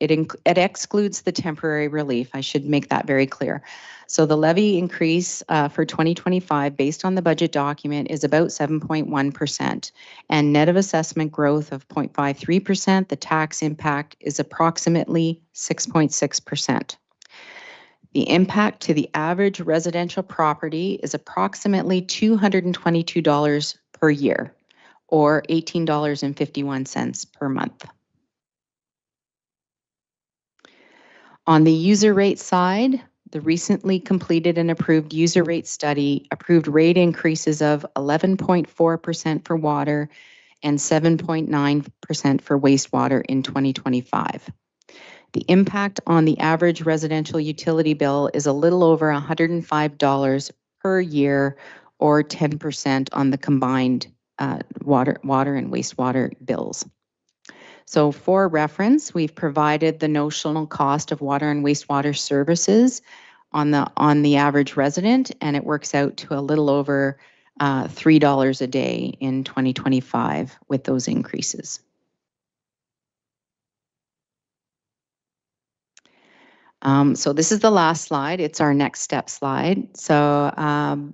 excludes the temporary relief. I should make that very clear. So the levy increase for 2025 based on the budget document is about 7.1% and net of assessment growth of 0.53%. The tax impact is approximately 6.6%. The impact to the average residential property is approximately $222 per year, or $18.51 per month. On the user rate side, the recently completed and approved user rate study approved rate increases of 11.4% for water and 7.9% for wastewater in 2025. The impact on the average residential utility bill is a little over $105 per year, or 10% on the combined water and wastewater bills. So for reference, we've provided the notional cost of water and wastewater services on the average resident, and it works out to a little over $3 a day in 2025 with those increases. So this is the last slide. It's our next step slide. So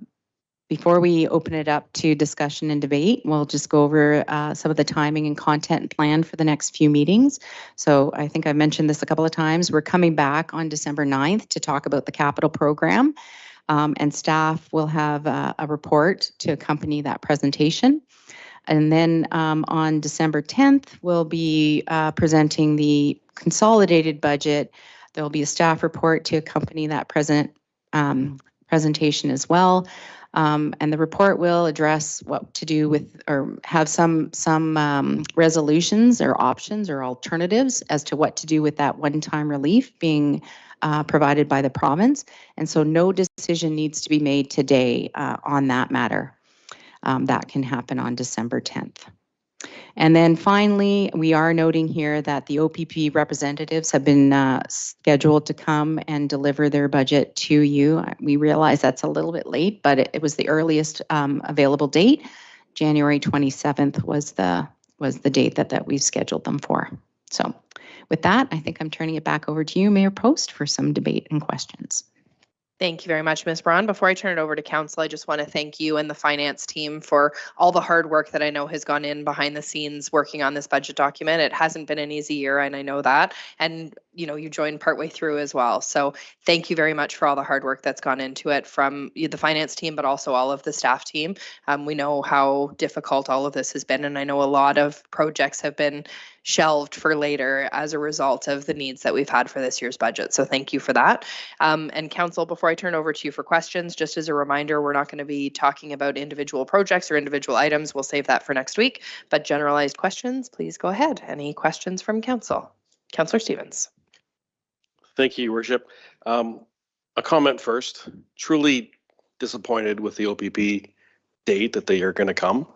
before we open it up to discussion and debate, we'll just go over some of the timing and content plan for the next few meetings. So I think I've mentioned this a couple of times. We're coming back on December 9th to talk about the capital program, and staff will have a report to accompany that presentation. And then on December 10th, we'll be presenting the consolidated budget. There'll be a staff report to accompany that presentation as well. And the report will address what to do with, or have some resolutions or options or alternatives as to what to do with that one-time relief being provided by the province. And so no decision needs to be made today on that matter. That can happen on December 10th. And then finally, we are noting here that the OPP representatives have been scheduled to come and deliver their budget to you. We realize that's a little bit late, but it was the earliest available date. January 27th was the date that we've scheduled them for. So with that, I think I'm turning it back over to you, Mayor Post, for some debate and questions. Thank you very much, Ms. Braun. Before I turn it over to council, I just want to thank you and the finance team for all the hard work that I know has gone in behind the scenes working on this budget document. It hasn't been an easy year, and I know that. And you joined partway through as well. So thank you very much for all the hard work that's gone into it from the finance team, but also all of the staff team. We know how difficult all of this has been, and I know a lot of projects have been shelved for later as a result of the needs that we've had for this year's budget. So thank you for that. And council, before I turn over to you for questions, just as a reminder, we're not going to be talking about individual projects or individual items. We'll save that for next week, but generalized questions, please go ahead. Any questions from council? Councillor Stevens. Thank you, Your Worship. A comment first. Truly disappointed with the OPP date that they are going to come,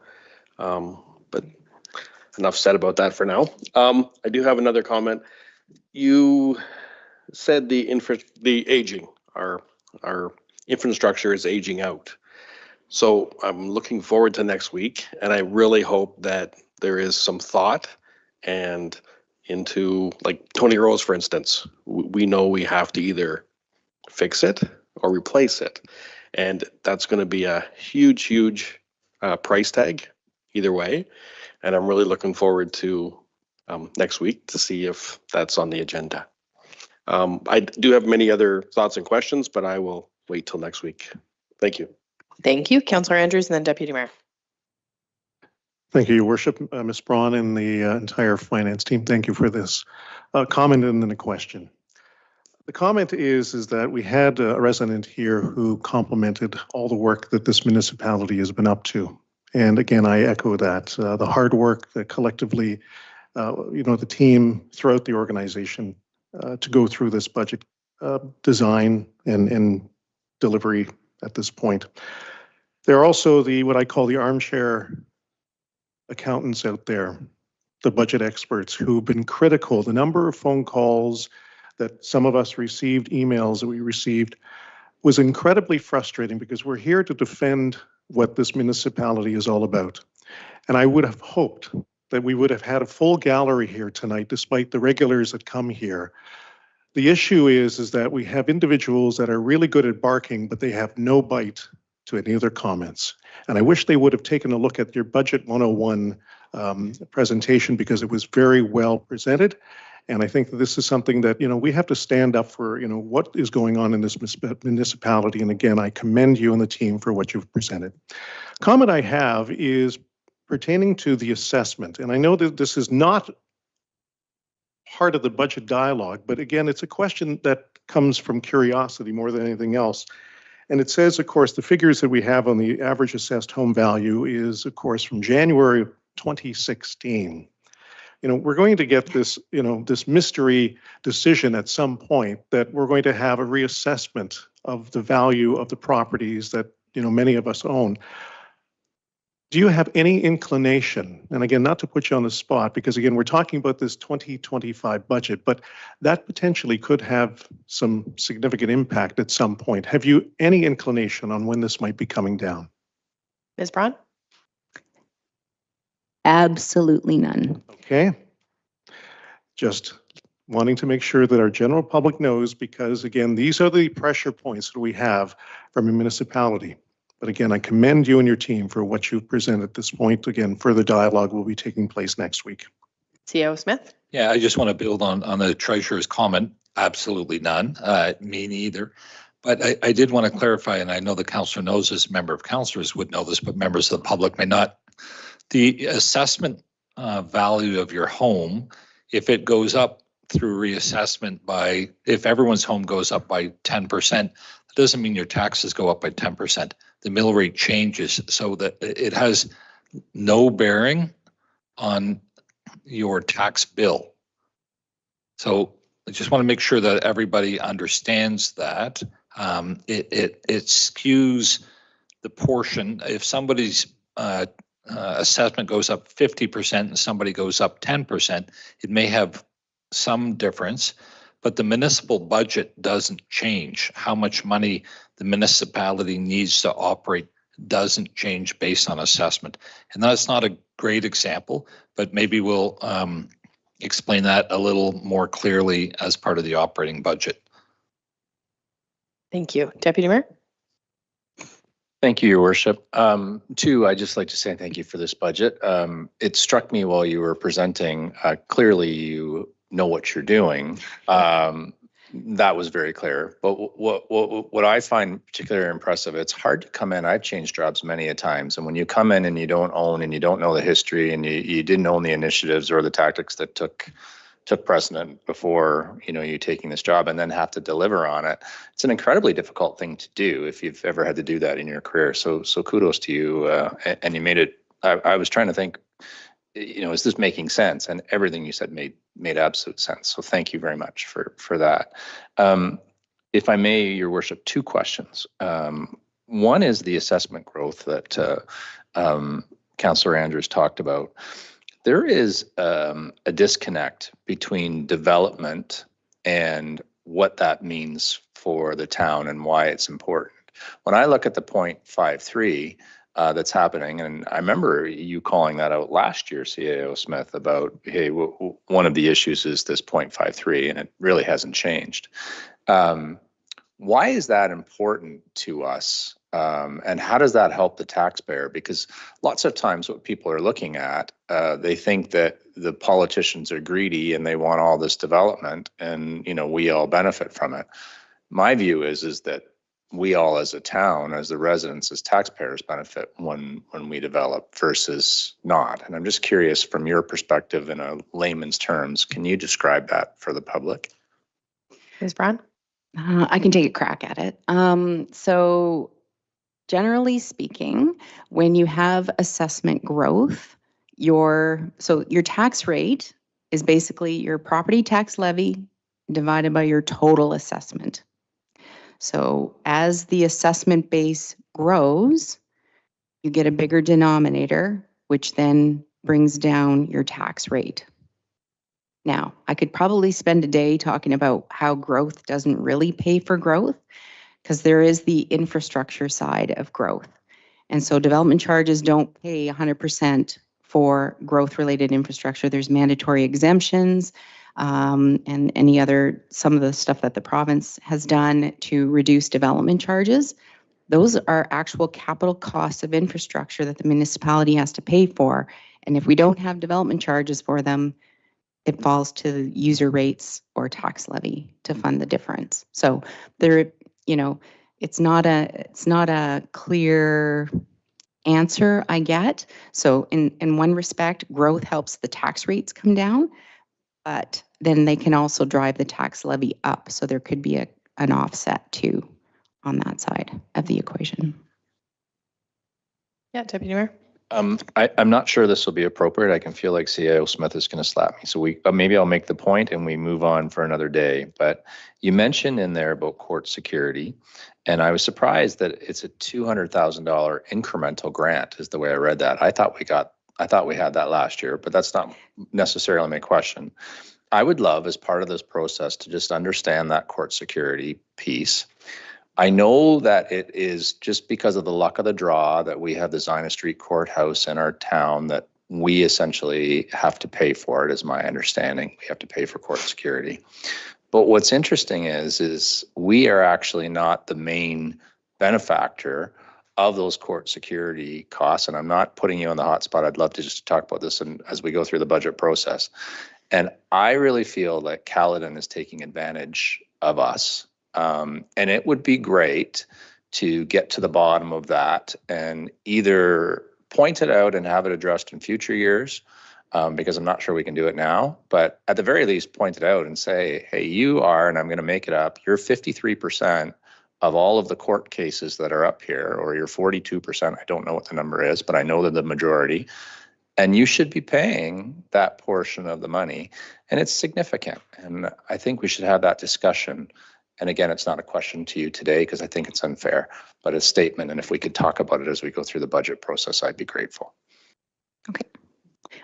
but enough said about that for now. I do have another comment. You said the aging, our infrastructure is aging out. So I'm looking forward to next week, and I really hope that there is some thought and into, like Tony Rose, for instance, we know we have to either fix it or replace it. And that's going to be a huge price tag either way. And I'm really looking forward to next week to see if that's on the agenda. I do have many other thoughts and questions, but I will wait till next week. Thank you. Thank you. Councillor Andrews and then Deputy Mayor. Thank you, Your Worship. Ms. Braun and the entire finance team, thank you for this comment and then a question. The comment is that we had a resident here who complimented all the work that this municipality has been up to. And again, I echo that. The hard work that collectively, the team throughout the organization to go through this budget design and delivery at this point. There are also what I call the armchair accountants out there, the budget experts who've been critical. The number of phone calls that some of us received, emails that we received, was incredibly frustrating because we're here to defend what this municipality is all about. And I would have hoped that we would have had a full gallery here tonight, despite the regulars that come here. The issue is that we have individuals that are really good at barking, but they have no bite to any of their comments. And I wish they would have taken a look at your Budget 101 presentation because it was very well presented. And I think that this is something that, we have to stand up for, what is going on in this municipality. And again, I commend you and the team for what you've presented. Comment I have is pertaining to the assessment. And I know that this is not part of the budget dialogue, but again, it's a question that comes from curiosity more than anything else. And it says, of course, the figures that we have on the average assessed home value is, of course, from January 2016. We're going to get this, this mystery decision at some point that we're going to have a reassessment of the value of the properties that, many of us own. Do you have any inclination, and again, not to put you on the spot, because again, we're talking about this 2025 budget, but that potentially could have some significant impact at some point. Have you any inclination on when this might be coming down? Ms. Braun? Absolutely none. Okay. Just wanting to make sure that our general public knows, because again, these are the pressure points that we have from a municipality. But again, I commend you and your team for what you've presented at this point. Again, further dialogue will be taking place next week. CAO Smith? Yeah, I just want to build on the treasurer's comment. Absolutely none. Me neither. But I did want to clarify, and I know the councillor knows this, member of councillors would know this, but members of the public may not. The assessment value of your home, if it goes up through reassessment if everyone's home goes up by 10%, it doesn't mean your taxes go up by 10%. The mill rate changes so that it has no bearing on your tax bill. So I just want to make sure that everybody understands that. It skews the portion. If somebody's assessment goes up 50% and somebody goes up 10%, it may have some difference, but the municipal budget doesn't change. How much money the municipality needs to operate doesn't change based on assessment. And that's not a great example, but maybe we'll explain that a little more clearly as part of the operating budget. Thank you. Deputy Mayor? Thank you, Your Worship. Two, I'd just like to say thank you for this budget. It struck me while you were presenting, clearly you know what you're doing. That was very clear. But what I find particularly impressive, it's hard to come in. I've changed jobs many a times. And when you come in and you don't own and you don't know the history and you didn't own the initiatives or the tactics that took precedent before, you taking this job and then have to deliver on it, it's an incredibly difficult thing to do if you've ever had to do that in your career. So kudos to you. And you made it, I was trying to think, is this making sense? And everything you said made absolute sense. So thank you very much for that. If I may, Your Worship, two questions. One is the assessment growth that Councillor Andrews talked about. There is a disconnect between development and what that means for the town and why it's important. When I look at the 0.53 that's happening, and I remember you calling that out last year, CAO Smith, about, hey, one of the issues is this 0.53, and it really hasn't changed. Why is that important to us? And how does that help the taxpayer? Because lots of times what people are looking at, they think that the politicians are greedy and they want all this development and, we all benefit from it. My view is that we all as a town, as the residents, as taxpayers benefit when we develop versus not. And I'm just curious from your perspective in a layman's terms, can you describe that for the public? Ms. Brown? I can take a crack at it. So generally speaking, when you have assessment growth, your tax rate is basically your property tax levy divided by your total assessment. So as the assessment base grows, you get a bigger denominator, which then brings down your tax rate. Now, I could probably spend a day talking about how growth doesn't really pay for growth, because there is the infrastructure side of growth. And so development charges don't pay 100% for growth-related infrastructure. There's mandatory exemptions and some of the stuff that the province has done to reduce development charges. Those are actual capital costs of infrastructure that the municipality has to pay for. And if we don't have development charges for them, it falls to user rates or tax levy to fund the difference. So there, it's not a clear answer I get. So in one respect, growth helps the tax rates come down, but then they can also drive the tax levy up. So there could be an offset too on that side of the equation. Yeah, Deputy Mayor. I'm not sure this will be appropriate. I can feel like CAO Smith is going to slap me. So maybe I'll make the point and we move on for another day. But you mentioned in there about court security, and I was surprised that it's a $200,000 incremental grant is the way I read that. I thought we had that last year, but that's not necessarily my question. I would love, as part of this process, to just understand that court security piece. I know that it is just because of the luck of the draw that we have the Zina Street Courthouse in our town that we essentially have to pay for it, is my understanding. We have to pay for court security. But what's interesting is we are actually not the main benefactor of those court security costs. And I'm not putting you on the hot spot. I'd love to just talk about this as we go through the budget process. And I really feel that Caledon is taking advantage of us. And it would be great to get to the bottom of that and either point it out and have it addressed in future years, because I'm not sure we can do it now, but at the very least point it out and say, hey, you are, and I'm going to make it up, you're 53% of all of the court cases that are up here, or you're 42%, I don't know what the number is, but I know that the majority, and you should be paying that portion of the money, and it's significant. And I think we should have that discussion. And again, it's not a question to you today because I think it's unfair, but a statement. And if we could talk about it as we go through the budget process, I'd be grateful. Okay.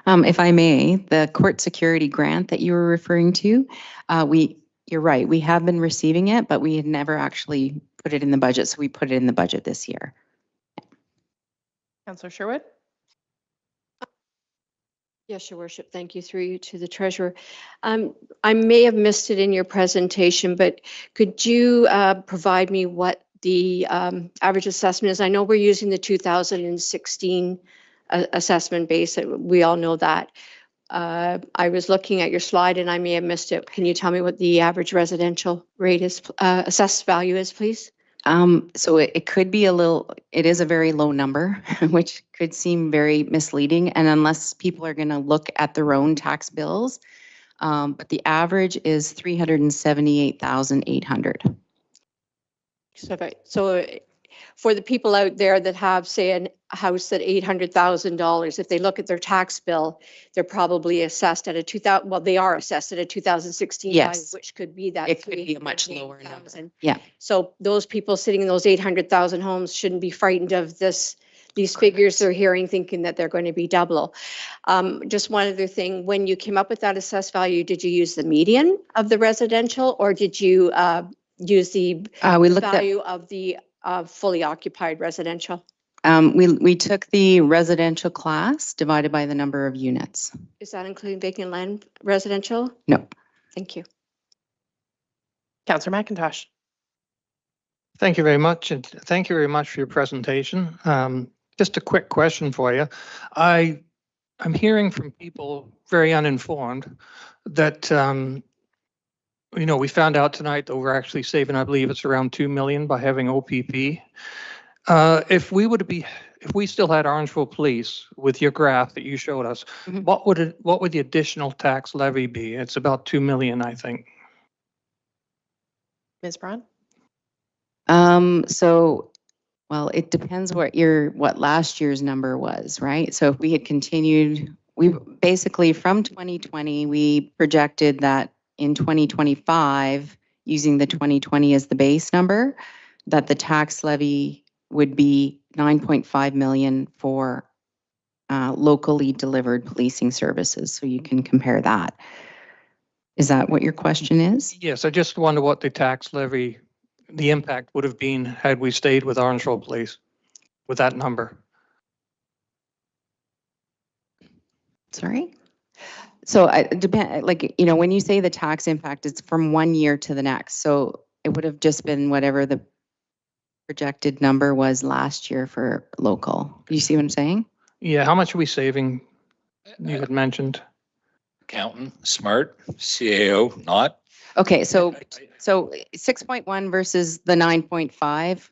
If I may, the court security grant that you were referring to, you're right, we have been receiving it, but we had never actually put it in the budget. So we put it in the budget this year. Councillor Sherwood? Yes, Your Worship. Thank you. Through you to the Treasurer. I may have missed it in your presentation, but could you provide me what the average assessment is? I know we're using the 2016 assessment base. We all know that. I was looking at your slide and I may have missed it. Can you tell me what the average residential rate is, assessed value is, please? So it could be it is a very low number, which could seem very misleading. And unless people are going to look at their own tax bills, but the average is $378,800. So for the people out there that have, say, a house at $800,000, if they look at their tax bill, they're probably assessed at a 2000. Well, they are assessed at a 2016 value, Yes. which could be that. It could be a much lower number. Yeah. So those people sitting in those 800,000 homes shouldn't be frightened of these figures they're hearing, thinking that they're going to be double. Just one other thing, when you came up with that assessed value, did you use the median of the residential, or did you use the value of the fully occupied residential? We took the residential class divided by the number of units. Is that including vacant land residential? No. Thank you. Councillor McIntosh. Thank you very much, and thank you very much for your presentation. Just a quick question for you. I'm hearing from people very uninformed that we found out tonight that we're actually saving, I believe it's around $2 million by having OPP. If we still had Orangeville Police with your graph that you showed us, Mm-hmm. what would the additional tax levy be? It's about $2 million, I think. Ms. Braun? Well, it depends what last year's number was, right? So if we had continued, we basically from 2020, we projected that in 2025, using the 2020 as the base number, that the tax levy would be 9.5 million for locally delivered policing services. So you can compare that. Is that what your question is? Yes, I just wonder what the tax levy, the impact would have been had we stayed with Orangeville Police with that number. Sorry? So it depends, when you say the tax impact, it's from 1 year to the next. So it would have just been whatever the projected number was last year for local. You see what I'm saying? Yeah, how much are we saving? You had mentioned. Accountant, smart, CAO, not. Okay, so 6.1 versus the 9.5.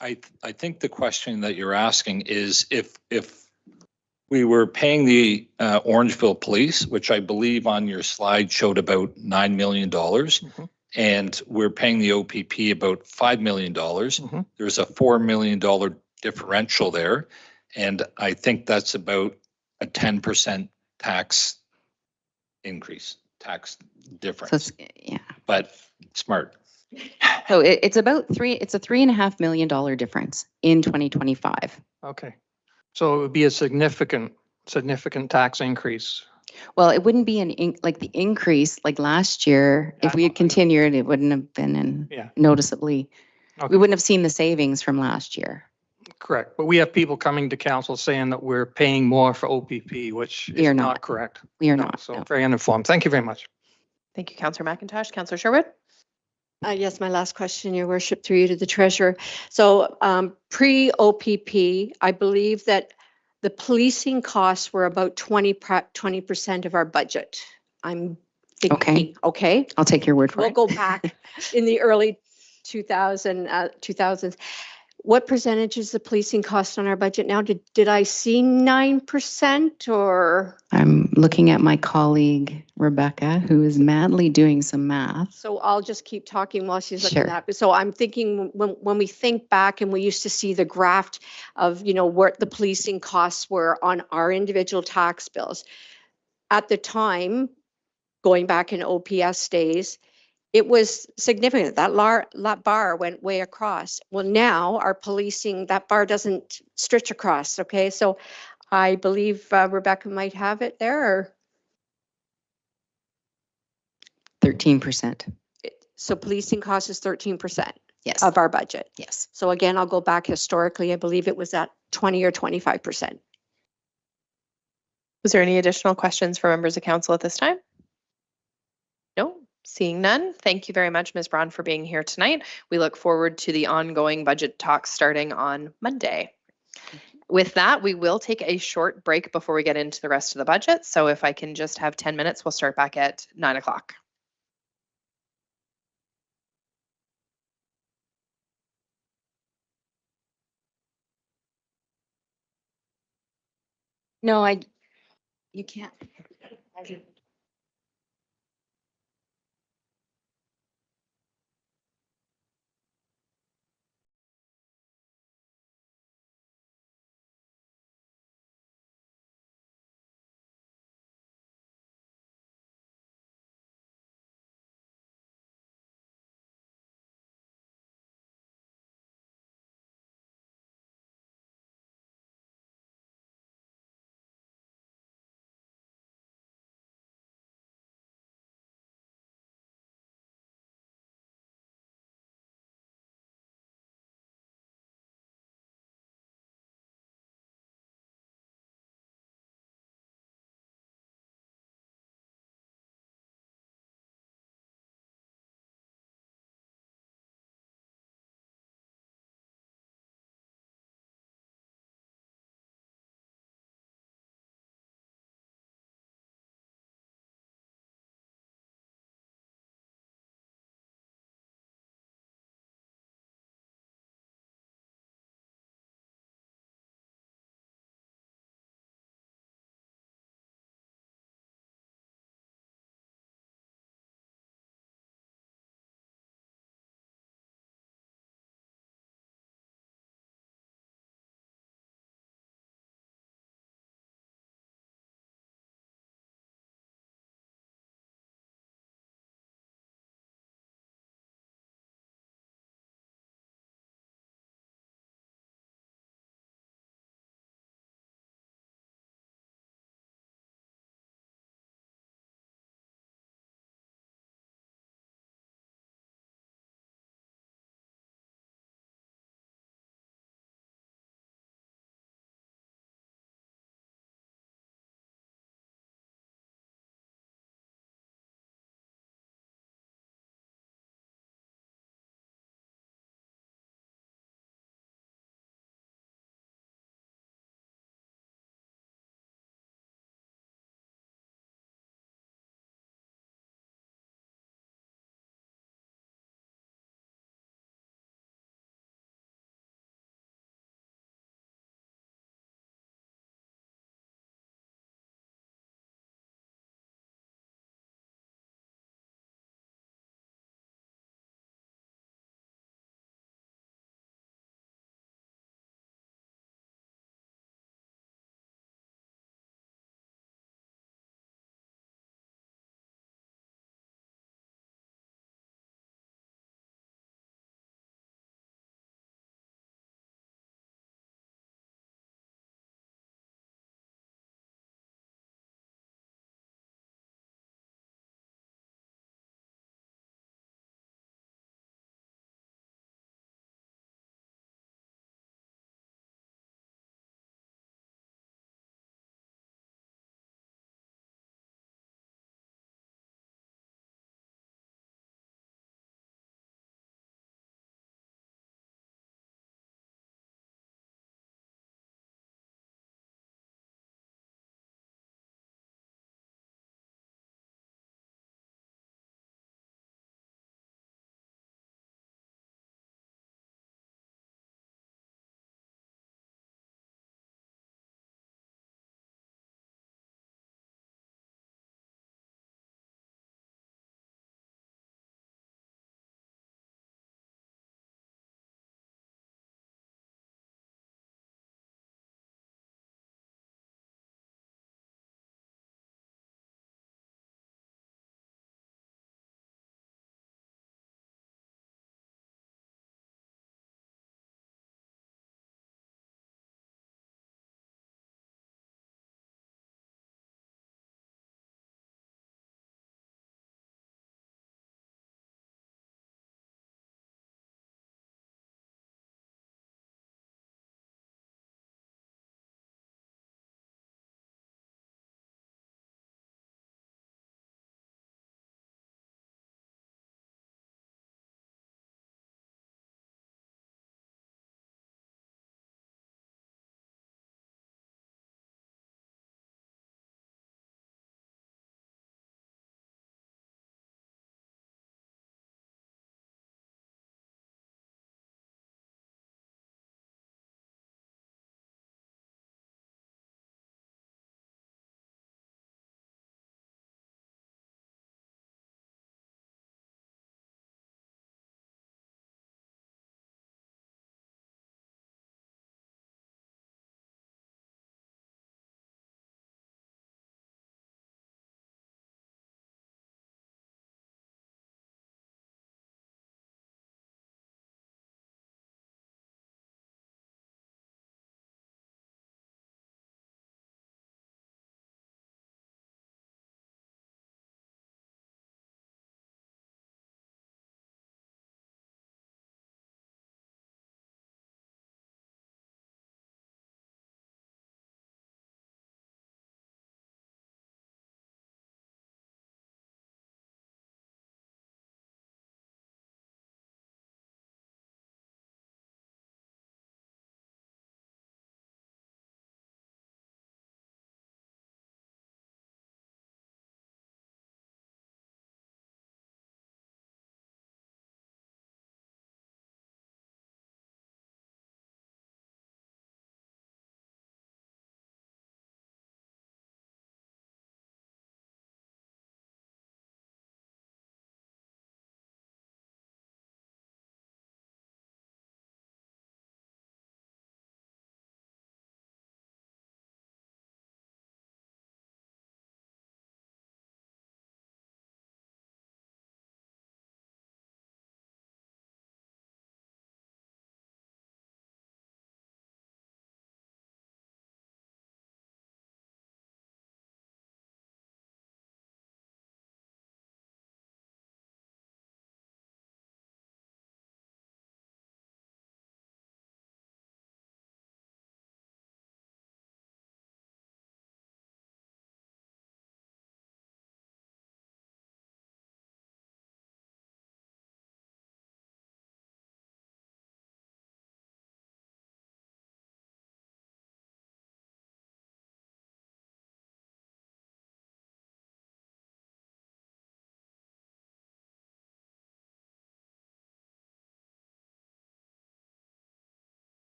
I think the question that you're asking is if we were paying the Orangeville Police, which I believe on your slide showed about $9 million, Mm-hmm. and we're paying the OPP about $5 million. Mm-hmm. There's a $4 million differential there. And I think that's about a 10% tax increase, tax difference. So yeah. But smart. So it's a $3.5 million difference in 2025. Okay. So it would be a significant tax increase. Well, it wouldn't be the increase like last year. If we had continued, it wouldn't have been noticeably. Okay. We wouldn't have seen the savings from last year. Correct. But we have people coming to council saying that we're paying more for OPP, which We is are not not. correct. We are No, not. So No. very uninformed. Thank you very much. Thank you, Councillor McIntosh. Councillor Sherwood? Yes, my last question, Your Worship, through you to the treasurer. So pre-OPP, I believe that the policing costs were about 20% of our budget. I'm thinking, okay? I'll take your word for We'll it. go back in the early 2000s. What percentage is the policing cost on our budget now? Did I see 9% or? I'm looking at my colleague, Rebecca, who is madly doing some math. So I'll just keep talking while she's looking Sure. at that. So I'm thinking when we think back and we used to see the graph of, where the policing costs were on our individual tax bills. At the time, going back in OPS days, it was significant. That bar went way across. Well, now our policing, that bar doesn't stretch across, okay? So I believe Rebecca might have it there. Or 13%. so policing cost is 13% Yes. of our budget. Yes. So again, I'll go back historically. I believe it was at 20 or 25%. Was there any additional questions for members of council at this time? No, seeing none. Thank you very much, Ms. Braun, for being here tonight. We look forward to the ongoing budget talks starting on Monday. With that, we will take a short break before we get into the rest of the budget. So if I can just have 10 minutes, we'll start back at 9 o'clock. No, you can't.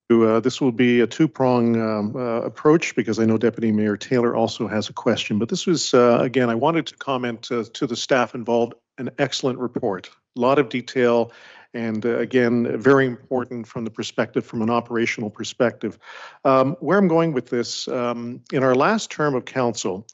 This will be a two-prong approach because I know Deputy Mayor Taylor also has a question. But this was, again, I wanted to comment to the staff involved, an excellent report. A lot of detail and, again, very important from the perspective, from an operational perspective. Where I'm going with this, in our last term of council,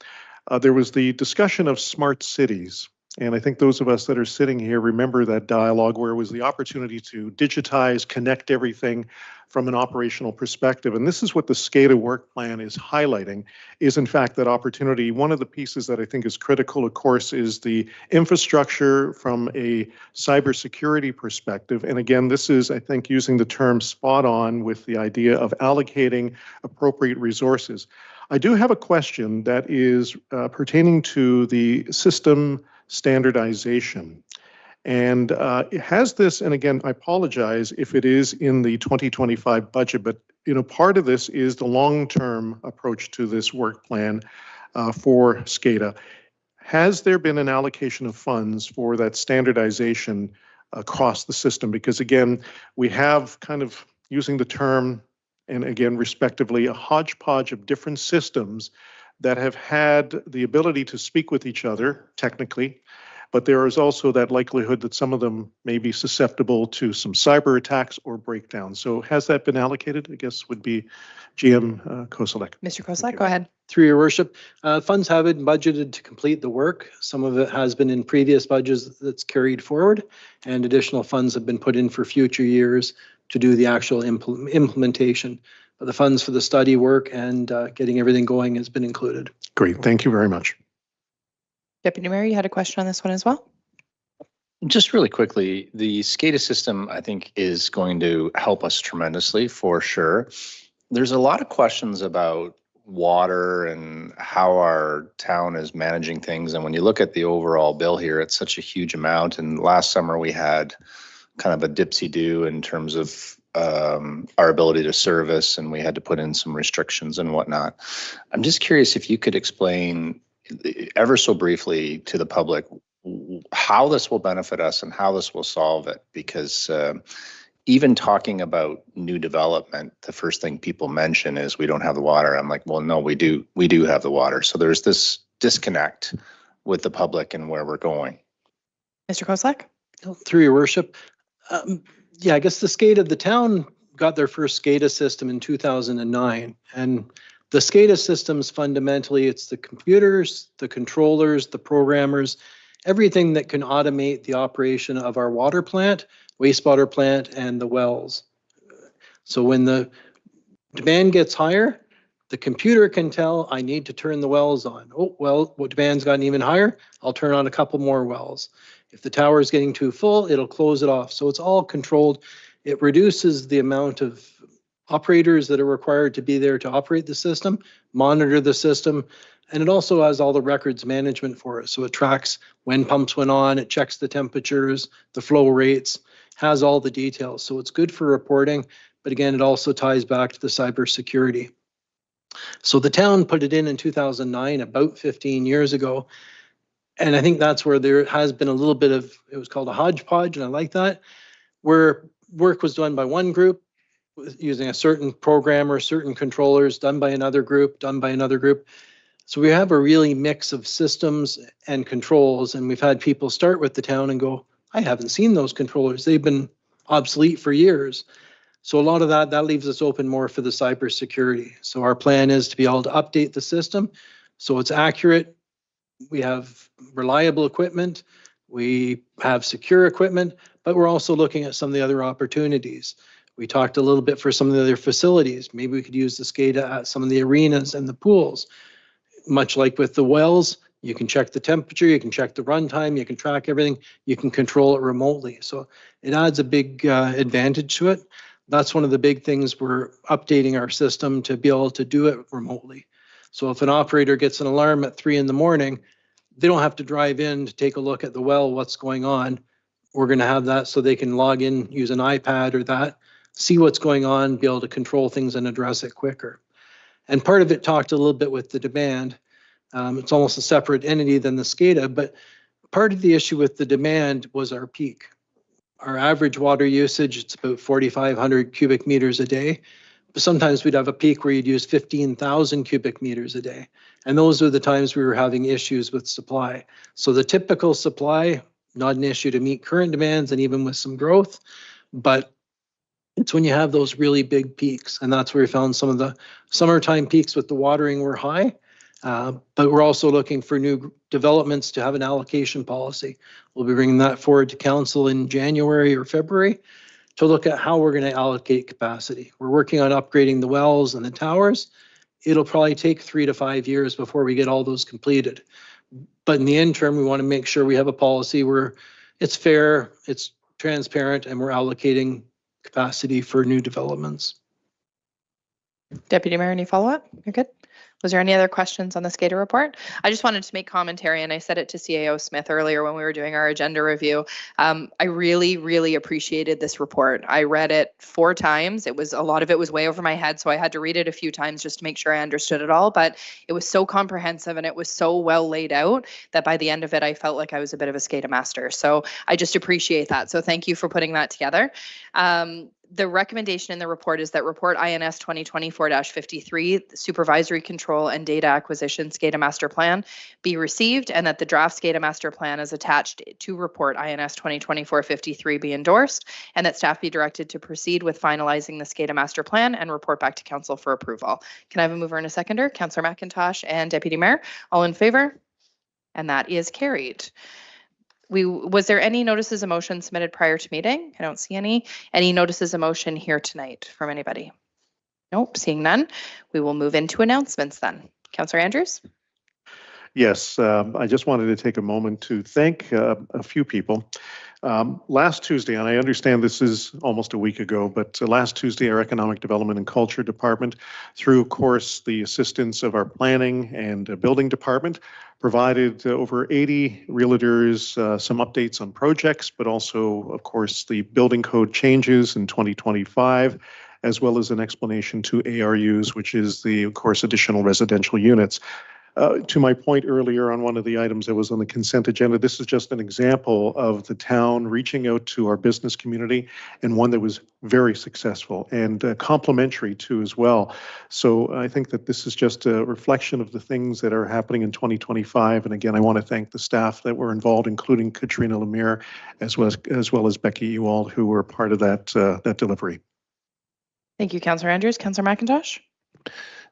there was the discussion of smart cities. And I think those of us that are sitting here remember that dialogue where it was the opportunity to digitize, connect everything from an operational perspective. And this is what the SCADA work plan is highlighting, is in fact that opportunity. One of the pieces that I think is critical, of course, is the infrastructure from a cybersecurity perspective. And again, this is, I think, using the term spot on with the idea of allocating appropriate resources. I do have a question that is pertaining to the system standardization. And has this, and again, I apologize if it is in the 2025 budget, but part of this is the long-term approach to this work plan for SCADA. Has there been an allocation of funds for that standardization across the system? Because again, we have kind of, using the term, and again, respectively, a hodgepodge of different systems that have had the ability to speak with each other technically, but there is also that likelihood that some of them may be susceptible to some cyber attacks or breakdowns. So has that been allocated? I guess would be GM Koselleck. Mr. Koselleck, go ahead. Through your worship, funds have been budgeted to complete the work. Some of it has been in previous budgets that's carried forward, and additional funds have been put in for future years to do the actual implementation. But the funds for the study work and getting everything going has been included. Great, thank you very much. Deputy Mayor, you had a question on this one as well? Just really quickly, the SCADA system, I think, is going to help us tremendously for sure. There's a lot of questions about water and how our town is managing things. And when you look at the overall bill here, it's such a huge amount. And last summer we had kind of a dipsy-do in terms of our ability to service, and we had to put in some restrictions and whatnot. I'm just curious if you could explain ever so briefly to the public how this will benefit us and how this will solve it, because even talking about new development, the first thing people mention is we don't have the water. I'm like, well, no, we do have the water. So there's this disconnect with the public and where we're going. Mr. Koselleck? Through your worship, yeah, I guess the town got their first SCADA system in 2009. And the SCADA systems, fundamentally, it's the computers, the controllers, the programmers, everything that can automate the operation of our water plant, wastewater plant, and the wells. So when the demand gets higher, the computer can tell I need to turn the wells on. Oh, well, what demand's gotten even higher? I'll turn on a couple more wells. If the tower is getting too full, it'll close it off. So it's all controlled. It reduces the amount of operators that are required to be there to operate the system, monitor the system, and it also has all the records management for it. So it tracks when pumps went on, it checks the temperatures, the flow rates, has all the details. So it's good for reporting, but again, it also ties back to the cybersecurity. So the town put it in 2009, about 15 years ago. And I think that's where there has been a little bit of, it was called a hodgepodge, and I like that, where work was done by one group using a certain programmer, certain controllers, done by another group, done by another group. So we have a really mix of systems and controls, and we've had people start with the town and go, I haven't seen those controllers. They've been obsolete for years. So a lot of that leaves us open more for the cybersecurity. So our plan is to be able to update the system so it's accurate. We have reliable equipment, we have secure equipment, but we're also looking at some of the other opportunities. We talked a little bit for some of the other facilities. Maybe we could use the SCADA at some of the arenas and the pools. Much like with the wells, you can check the temperature, you can check the runtime, you can track everything, you can control it remotely. So it adds a big advantage to it. That's one of the big things, we're updating our system to be able to do it remotely. So if an operator gets an alarm at 3 in the morning, they don't have to drive in to take a look at the well, what's going on. We're going to have that so they can log in, use an iPad or that, see what's going on, be able to control things and address it quicker. And part of it talked a little bit with the demand. It's almost a separate entity than the SCADA, but part of the issue with the demand was our peak. Our average water usage, it's about 4,500 cubic meters a day. sometimes we'd have a peak where you'd use 15,000 cubic meters a day. And those are the times we were having issues with supply. So the typical supply, not an issue to meet current demands and even with some growth, but it's when you have those really big peaks. And that's where we found some of the summertime peaks with the watering were high. But we're also looking for new developments to have an allocation policy. We'll be bringing that forward to council in January or February to look at how we're going to allocate capacity. We're working on upgrading the wells and the towers. It'll probably take 3 to 5 years before we get all those completed. But in the interim, we want to make sure we have a policy where it's fair, it's transparent, and we're allocating capacity for new developments. Deputy Mayor, any follow-up? You're good? Was there any other questions on the SCADA report? I just wanted to make commentary, and I said it to CAO Smith earlier when we were doing our agenda review. I really, really appreciated this report. I read it 4 times. A lot of it was way over my head, so I had to read it a few times just to make sure I understood it all. But it was so comprehensive and it was so well laid out that by the end of it, I felt like I was a bit of a SCADA master. So I just appreciate that. So thank you for putting that together. The recommendation in the report is that report INS 2024-53, the Supervisory Control and Data Acquisition SCADA Master Plan, be received, and that the draft SCADA Master Plan is attached to report INS 2024-53 be endorsed, and that staff be directed to proceed with finalizing the SCADA Master Plan and report back to Council for approval. Can I have a mover and a seconder? Councillor McIntosh and Deputy Mayor, all in favor? And that is carried. Was there any notices of motion submitted prior to meeting? I don't see any. Any notices of motion here tonight from anybody? Nope, seeing none. We will move into announcements then. Councillor Andrews? Yes, I just wanted to take a moment to thank a few people. Last Tuesday, and I understand this is almost a week ago, but last Tuesday, our Economic Development and Culture Department, through, of course, the assistance of our Planning and Building Department, provided over 80 realtors some updates on projects, but also, of course, the building code changes in 2025, as well as an explanation to ARUs, which is the, of course, additional residential units. To my point earlier on one of the items that was on the consent agenda, this is just an example of the town reaching out to our business community, and one that was very successful and complementary too as well. So I think that this is just a reflection of the things that are happening in 2025. And again, I want to thank the staff that were involved, including Katrina Lemire, as well as Becky Ewald, who were part of that delivery. Thank you, Councillor Andrews. Councillor McIntosh?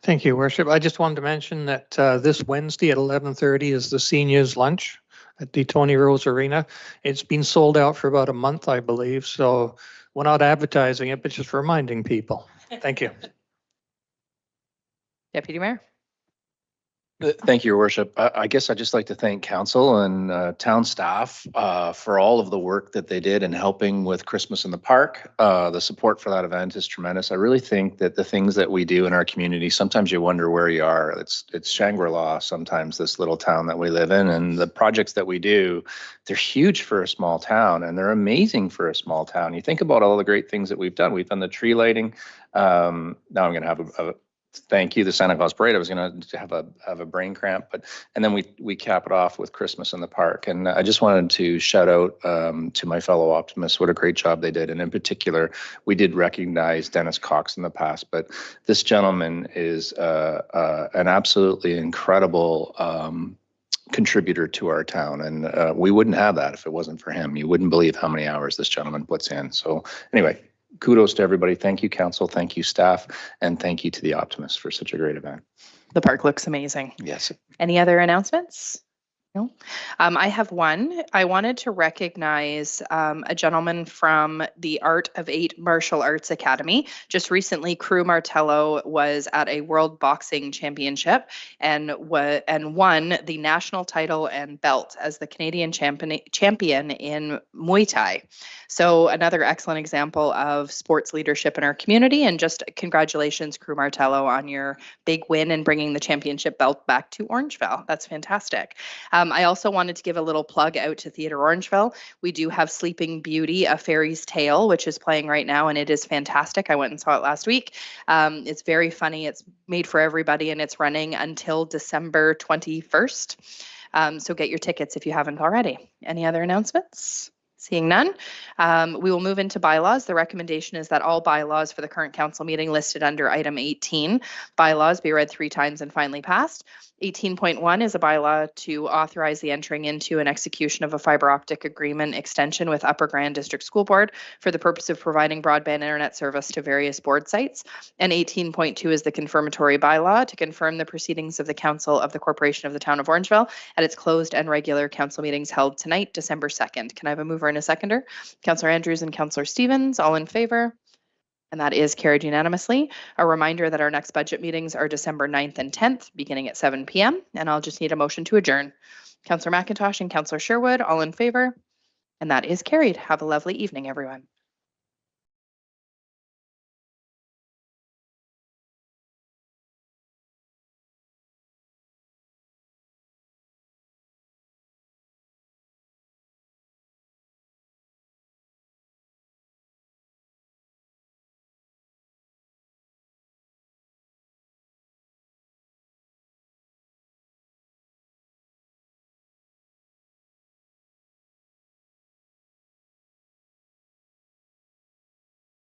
Thank you, Worship. I just wanted to mention that this Wednesday at 11:30 is the seniors lunch at the Tony Rose Arena. It's been sold out for about a month, I believe. So we're not advertising it, but just reminding people. Thank you. Deputy Mayor? Thank you, Your Worship. I guess I'd just like to thank council and town staff for all of the work that they did in helping with Christmas in the Park. The support for that event is tremendous. I really think that the things that we do in our community, sometimes you wonder where you are. It's Shangri-La sometimes, this little town that we live in, and the projects that we do, they're huge for a small town and they're amazing for a small town. You think about all the great things that we've done. We've done the tree lighting. Now I'm going to have thank you, the Santa Claus Parade. I was going to have a brain cramp, and then we cap it off with Christmas in the Park. And I just wanted to shout out to my fellow optimists what a great job they did. And in particular, we did recognize Dennis Cox in the past, but this gentleman is an absolutely incredible contributor to our town, and we wouldn't have that if it wasn't for him. You wouldn't believe how many hours this gentleman puts in. So anyway, kudos to everybody. Thank you, council. Thank you, staff. And thank you to the Optimists for such a great event. The park looks amazing. Yes. Any other announcements? No. I have one. I wanted to recognize a gentleman from the Art of 8 Martial Arts Academy. Just recently, Crew Martello was at a World Boxing Championship and won the national title and belt as the Canadian champion in Muay Thai. So another excellent example of sports leadership in our community, and just congratulations, Crew Martello, on your big win and bringing the championship belt back to Orangeville. That's fantastic. I also wanted to give a little plug out to Theatre Orangeville. We do have Sleeping Beauty, A Fairy's Tale, which is playing right now, and it is fantastic. I went and saw it last week. It's very funny. It's made for everybody, and it's running until December 21st. So get your tickets if you haven't already. Any other announcements? Seeing none, we will move into bylaws. The recommendation is that all bylaws for the current council meeting listed under item 18 bylaws be read 3 times and finally passed. 18.1 is a bylaw to authorize the entering into and execution of a fiber optic agreement extension with Upper Grand District School Board for the purpose of providing broadband internet service to various board sites. And 18.2 is the confirmatory bylaw to confirm the proceedings of the Council of the Corporation of the Town of Orangeville at its closed and regular council meetings held tonight, December 2nd. Can I have a mover and a seconder? Councillor Andrews and Councillor Stevens, all in favor? And that is carried unanimously. A reminder that our next budget meetings are December 9th and 10th, beginning at 7 p.m. And I'll just need a motion to adjourn. Councillor McIntosh and Councillor Sherwood, all in favor? And that is carried. Have a lovely evening, everyone.